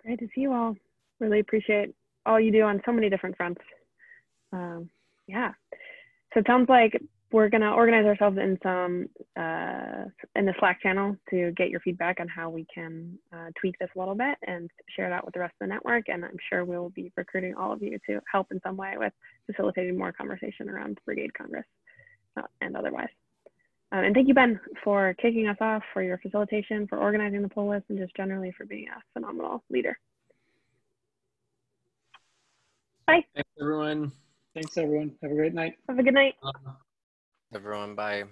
Great to see you all. Really appreciate all you do on so many different fronts. Yeah, so it sounds like we're gonna organize ourselves in in the Slack channel to get your feedback on how we can tweak this a little bit and share that with the rest of the network. And I'm sure we'll be recruiting all of you to help in some way with facilitating more conversation around Brigade Congress and otherwise. And thank you, Ben, for kicking us off, for your facilitation, for organizing the Pol.is, and just generally for being a phenomenal leader. Bye. Thanks, everyone. Thanks, everyone. Have a great night. Have a good night. Everyone, bye.